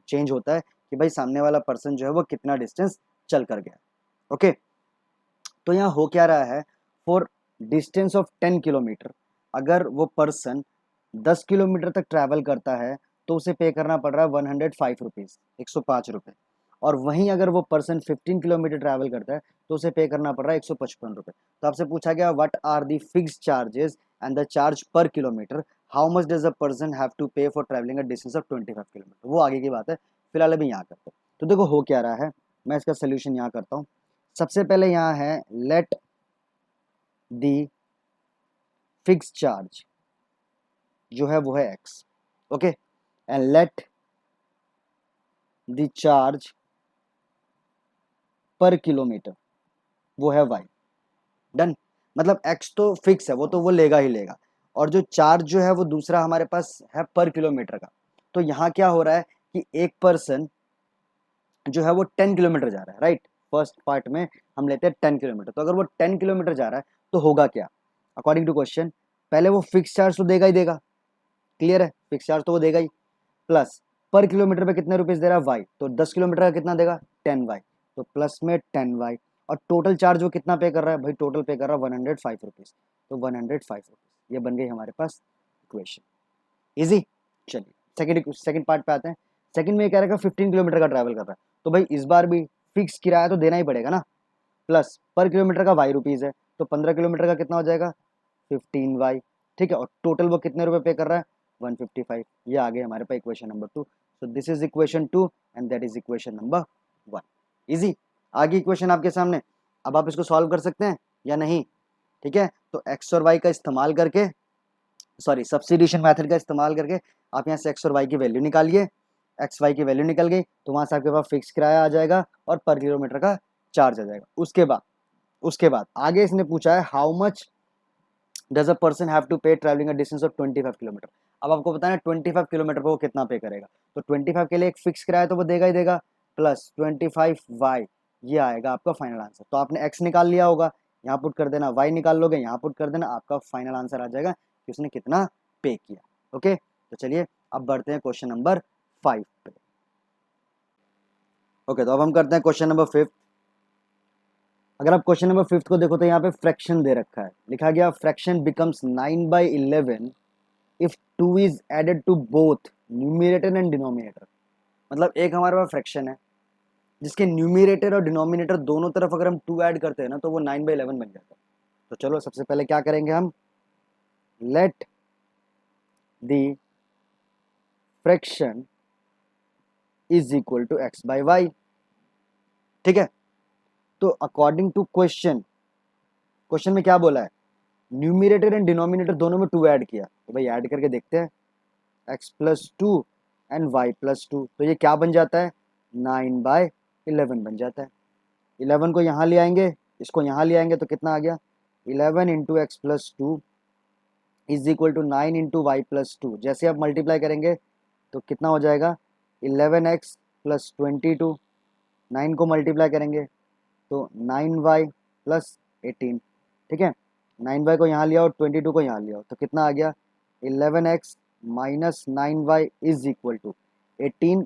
चेंज होता है कि भाई सामने वाला पर्सन जो है वो कितना डिस्टेंस चल कर गया। ओके, तो यहाँ हो क्या रहा है, फॉर डिस्टेंस ऑफ 10 किलोमीटर, अगर वो पर्सन 10 किलोमीटर तक ट्रैवल करता है तो उसे पे करना पड़ रहा है 105 रुपीज़, 105 रुपये। और वहीं अगर वो पर्सन 15 किलोमीटर ट्रैवल करता है तो उसे पे करना पड़ रहा है 155 रुपये। तो आपसे पूछा गया what are the fixed charges and the charge per kilometre, how much does a person have to pay for travelling a distance of 25 kilometre. वो आगे की बात है, फिलहाल अभी यहाँ करते हैं। तो देखो हो क्या रहा है, मैं इसका सोल्यूशन यहाँ करता हूँ। सबसे पहले यहाँ है लेट दी फिक्स चार्ज जो है वो है x, okay, and let the charge per kilometre वो है y। डन, मतलब x तो फिक्स है, वो तो वो लेगा ही लेगा, और जो चार्ज जो है वो दूसरा हमारे पास है पर किलोमीटर का। तो यहाँ क्या हो रहा है कि एक पर्सन जो है वो 10 किलोमीटर जा रहा है, राइट। फर्स्ट पार्ट में हम लेते हैं 10 किलोमीटर, तो अगर वो 10 किलोमीटर जा रहा है तो होगा क्या, अकॉर्डिंग टू क्वेश्चन, पहले वो फिक्स चार्ज तो देगा ही देगा, क्लियर है, फिक्स चार्ज तो वो देगा ही, प्लस पर किलोमीटर पे कितने रुपीस दे रहा है वाई, तो 10 किलोमीटर का कितना देगा 10y, तो प्लस में 10y, और टोटल चार्ज वो कितना पे कर रहा है, भाई टोटल पे कर रहा है 105 रुपीज़, तो 105 रुपीज़, ये बन गई हमारे पास इक्वेशन, इजी। चलिए सेकंड पार्ट पे आते हैं। सेकंड में ये कह रहा है 15 किलोमीटर का ट्रैवल कर रहा है, तो भाई इस बार भी फिक्स किराया तो देना ही पड़ेगा ना, प्लस पर किलोमीटर का वाई रुपीज़ है, तो 15 किलोमीटर का कितना हो जाएगा 15y, ठीक है, और टोटल वो कितने रुपए पे कर रहा है 155। ये आ गए हमारे पास equation number 2। So this is equation 2 and that is equation number 1। Easy, आगे इक्वेशन आपके सामने, अब आप इसको सॉल्व कर सकते हैं या नहीं, ठीक है। तो एक्स और वाई का इस्तेमाल करके, सॉरी सब्स्टिट्यूशन मेथड का इस्तेमाल करके आप यहाँ से एक्स और वाई की वैल्यू निकालिए, एक्स वाई की वैल्यू निकल गई तो वहाँ से आपके पास फिक्स किराया आ जाएगा और पर किलोमीटर का चार्ज आ जाएगा। उसके बाद आगे इसने पूछा है how much does a person have to pay travelling a distance of 25 kilometre. अब आपको पता है 25 किलोमीटर पर वो कितना पे करेगा, तो 25 के लिए एक फिक्स किराया तो वो देगा ही देगा, प्लस 25y, ये आएगा आपका फाइनल आंसर। तो आपने x निकाल लिया होगा, यहाँ पुट कर देना, y निकाल लोगे यहाँ पुट कर देना, आपका फाइनल आंसर आ जाएगा कि उसने कितना पे किया। ओके, तो चलिए अब बढ़ते हैं क्वेश्चन नंबर 5 पे। ओके, तो अब हम करते हैं क्वेश्चन नंबर 5। अगर आप क्वेश्चन नंबर 5 को देखो तो यहाँ पे फ्रैक्शन दे रखा है, लिखा गया fraction becomes 9/11 if 2 is added to both numerator and denominator. मतलब एक हमारे पास फ्रैक्शन है जिसके न्यूमिनेटर और डिनोमिनेटर दोनों तरफ अगर हम 2 ऐड करते हैं ना तो वो 9/11 बन जाता है। तो चलो सबसे पहले क्या करेंगे हम, let the fraction is equal to x/y, ठीक है। तो अकॉर्डिंग टू क्वेश्चन में क्या बोला है, न्यूमिनेटर एंड डिनोमिनेटर दोनों में 2 ऐड किया, तो भाई ऐड करके देखते हैं, x+2 एंड y+2, तो ये क्या बन जाता है 9/11 बन जाता है। 11 को यहाँ ले आएंगे, इसको यहाँ ले आएंगे तो कितना आ गया 11 into x+2 is equal to 9 into y+2। जैसे आप मल्टीप्लाई करेंगे तो कितना हो जाएगा 11x + 22, 9 को मल्टीप्लाई करेंगे तो 9y प्लस 18, ठीक है। 9y को यहाँ लिया और 22 को यहाँ लिया तो कितना आ गया 11x minus 9y is equal to 18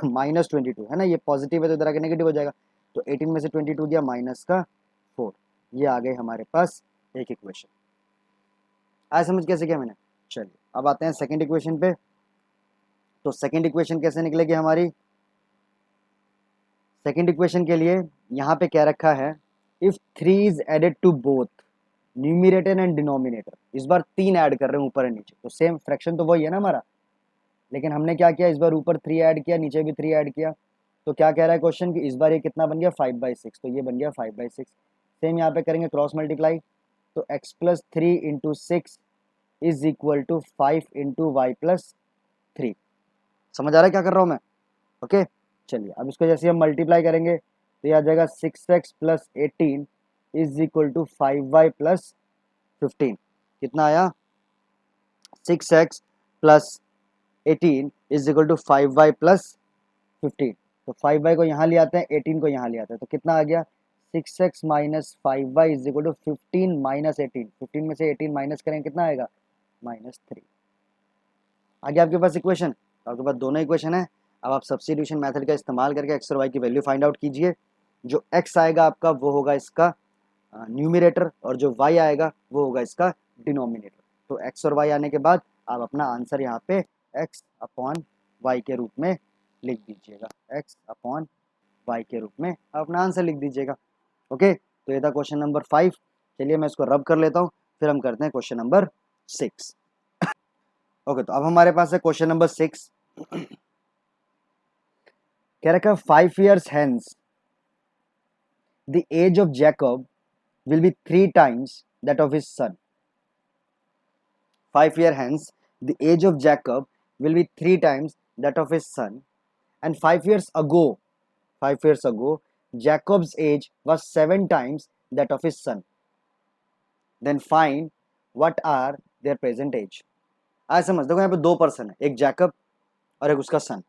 minus 22, है ना, ये पॉजिटिव है तो इधर आके नेगेटिव हो जाएगा, तो 18 में से 22 दिया माइनस का 4, ये आ गई हमारे पास एक इक्वेशन। आज समझ कैसे किया मैंने। चलिए अब आते हैं सेकंड इक्वेशन पे। तो सेकंड इक्वेशन कैसे निकलेगी हमारी। सेकंड इक्वेशन के लिए यहाँ पे क्या रखा है, if 3 is added to both numerator and denominator, इस बार 3 ऐड कर रहे हैं ऊपर और नीचे, तो सेम फ्रैक्शन तो वही है ना हमारा, लेकिन हमने क्या किया इस बार ऊपर 3 ऐड किया नीचे भी 3 ऐड किया। तो क्या कह रहा है क्वेश्चन कि इस बार ये कितना बन गया 5/6, तो ये बन गया 5/6। सेम यहाँ पे करेंगे क्रॉस मल्टीप्लाई, तो x plus 3 into 6 is equal to 5 into y plus 3। समझ आ रहा है क्या कर रहा हूँ मैं। ओके चलिए अब इसको जैसे हम मल्टीप्लाई करेंगे तो ये आ जाएगा 6x plus 18 is equal to 5y plus 15। कितना आया 6x plus 18 is equal to 5y plus 15। तो 5y को यहाँ ले आते हैं 18 को यहाँ ले आते हैं, तो कितना आ गया 6x minus 5y is equal to 15 minus 18। 15 में से 18 माइनस करेंगे कितना आएगा -3। आगे आपके पास इक्वेशन, आपके पास दोनों इक्वेशन है। अब आप सब्स्टिट्यूशन मेथड का इस्तेमाल करके x और y की वैल्यू फाइंड आउट कीजिए। जो x आएगा आपका वो होगा इसका न्यूमिरेटर और जो y आएगा वो होगा इसका डिनोमिनेटर। तो x और y आने के बाद आप अपना आंसर यहाँ पे x अपॉन y के रूप में लिख दीजिएगा, x अपॉन y के रूप में आप अपना आंसर लिख दीजिएगा। ओके तो ये था क्वेश्चन नंबर 5। चलिए मैं इसको रब कर लेता हूँ, फिर हम करते हैं क्वेश्चन नंबर 6। ओके तो अब हमारे पास है क्वेश्चन नंबर 6। कह रखा 5 years hence the age of Jacob will be 3 times that of his son. 5 years hence the age of Jacob will be 3 times that of his son, and 5 years ago Jacob's age was 7 times that of his son. Then find what are their present age. आज समझ देखो यहाँ पे 2 person है, एक Jacob और एक उसका सन।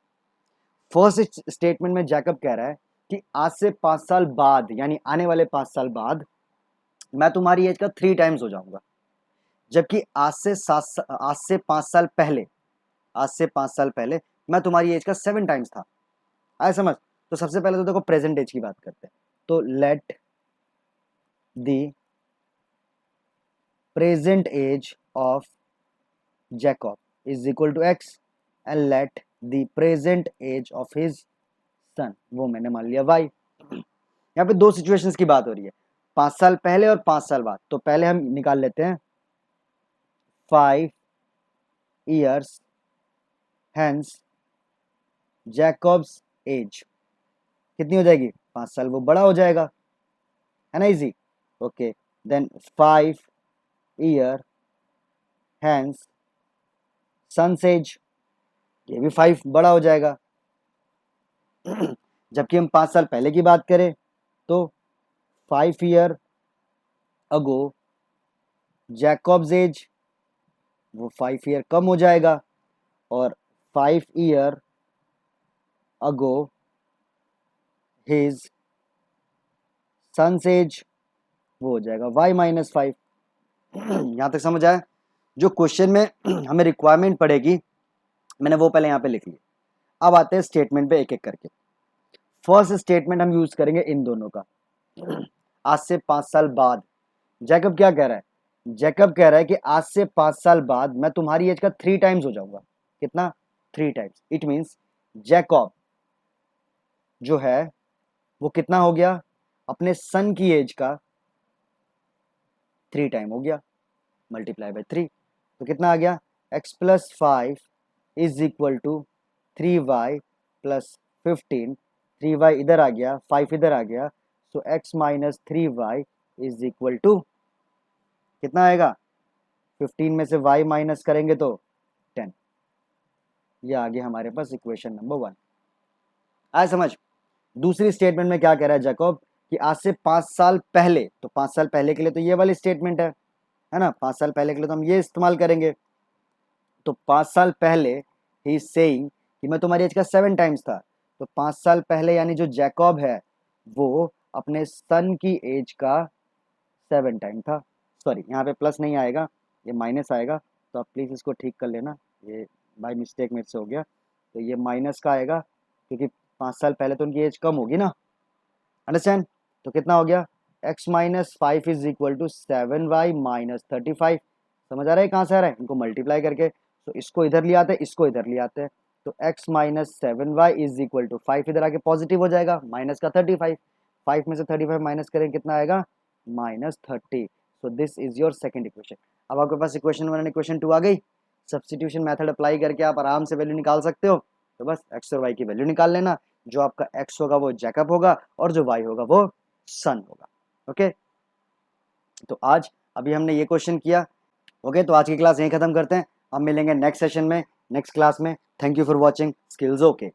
फर्स्ट स्टेटमेंट में जैकब कह रहा है कि आज से 5 साल बाद यानी आने वाले 5 साल बाद मैं तुम्हारी एज का 3 टाइम्स हो जाऊंगा, जबकि आज से 5 साल पहले मैं तुम्हारी एज का 7 टाइम्स था। आया समझ। तो सबसे पहले तो देखो प्रेजेंट एज की बात करते हैं, तो let the present age of Jacob is equal to x and let the present age of his son, वो मैंने मान लिया y। यहाँ पे 2 सिचुएशंस की बात हो रही है, 5 साल पहले और 5 साल बाद। तो पहले हम निकाल लेते हैं 5 years hence जैकब्स एज कितनी हो जाएगी 5 साल, वो बड़ा हो जाएगा, है ना, easy. Okay then 5 year hence sons age, ये भी 5 बड़ा हो जाएगा। जबकि हम 5 साल पहले की बात करें तो 5 year अगो जैकब्स एज, वो 5 year कम हो जाएगा, और 5 year अगो हिज सन्स एज, वो हो जाएगा y माइनस 5। यहाँ तक समझ आया। जो क्वेश्चन में हमें रिक्वायरमेंट पड़ेगी मैंने वो पहले यहाँ पे लिख लिया। अब आते हैं स्टेटमेंट पे एक एक करके। फर्स्ट स्टेटमेंट हम यूज करेंगे इन दोनों का, आज से 5 साल बाद। जैकब क्या कह रहा है, जैकब कह रहा है कि आज से 5 साल बाद मैं तुम्हारी एज का 3 टाइम्स हो जाऊंगा। कितना 3 टाइम्स। इट मींस जैकब जो है वो कितना हो गया अपने सन की एज का 3 टाइम हो गया, मल्टीप्लाई बाय 3। तो कितना आ गया x plus 5 is equal to 3y plus 15। 3y इधर आ गया, 5 इधर आ गया, so x minus 3y is equal to कितना आएगा 15 में से y माइनस करेंगे तो 10। ये आ गया हमारे पास इक्वेशन नंबर 1। आया समझ। दूसरी स्टेटमेंट में क्या कह रहा है जैकब कि आज से 5 साल पहले, तो 5 साल पहले के लिए तो ये वाली स्टेटमेंट है ना, 5 साल पहले के लिए तो हम ये इस्तेमाल करेंगे। तो 5 साल पहले ही इज सेइंग कि मैं तुम्हारी एज का 7 टाइम्स था, तो 5 साल पहले यानी जो जैकब है वो अपने सन की एज का 7 टाइम था। सॉरी, यहाँ पे प्लस नहीं आएगा, ये माइनस आएगा, तो आप प्लीज़ इसको ठीक कर लेना, ये बाय मिस्टेक मेरे से हो गया। तो ये माइनस का आएगा क्योंकि 5 साल पहले तो उनकी एज कम होगी ना, अंडरस्टैंड। तो कितना हो गया, x minus 5 is equal to 7y minus 35। समझ आ रहा है कहाँ से आ रहा है, इनको मल्टीप्लाई करके, तो इसको इधर ले आते हैं, इसको इधर ले आते हैं, तो x minus 7y is equal to 5 इधर आके पॉजिटिव हो जाएगा, माइनस का 35, 5 में से 35 माइनस करें कितना आएगा, -30। सो this is your second equation. अब आपके पास इक्वेशन 1 एंड इक्वेशन 2 आ गई। सब्स्टिट्यूशन मेथड अप्लाई करके आप आराम से वैल्यू निकाल सकते हो। तो बस x और y की वैल्यू निकाल लेना, जो आपका x होगा वो जैकब होगा और जो y होगा वो सन होगा। ओके, तो आज अभी हमने ये क्वेश्चन किया। ओके, तो आज की क्लास यहीं खत्म करते हैं, अब मिलेंगे नेक्स्ट सेशन में, नेक्स्ट क्लास में। Thank you for watching skills okay.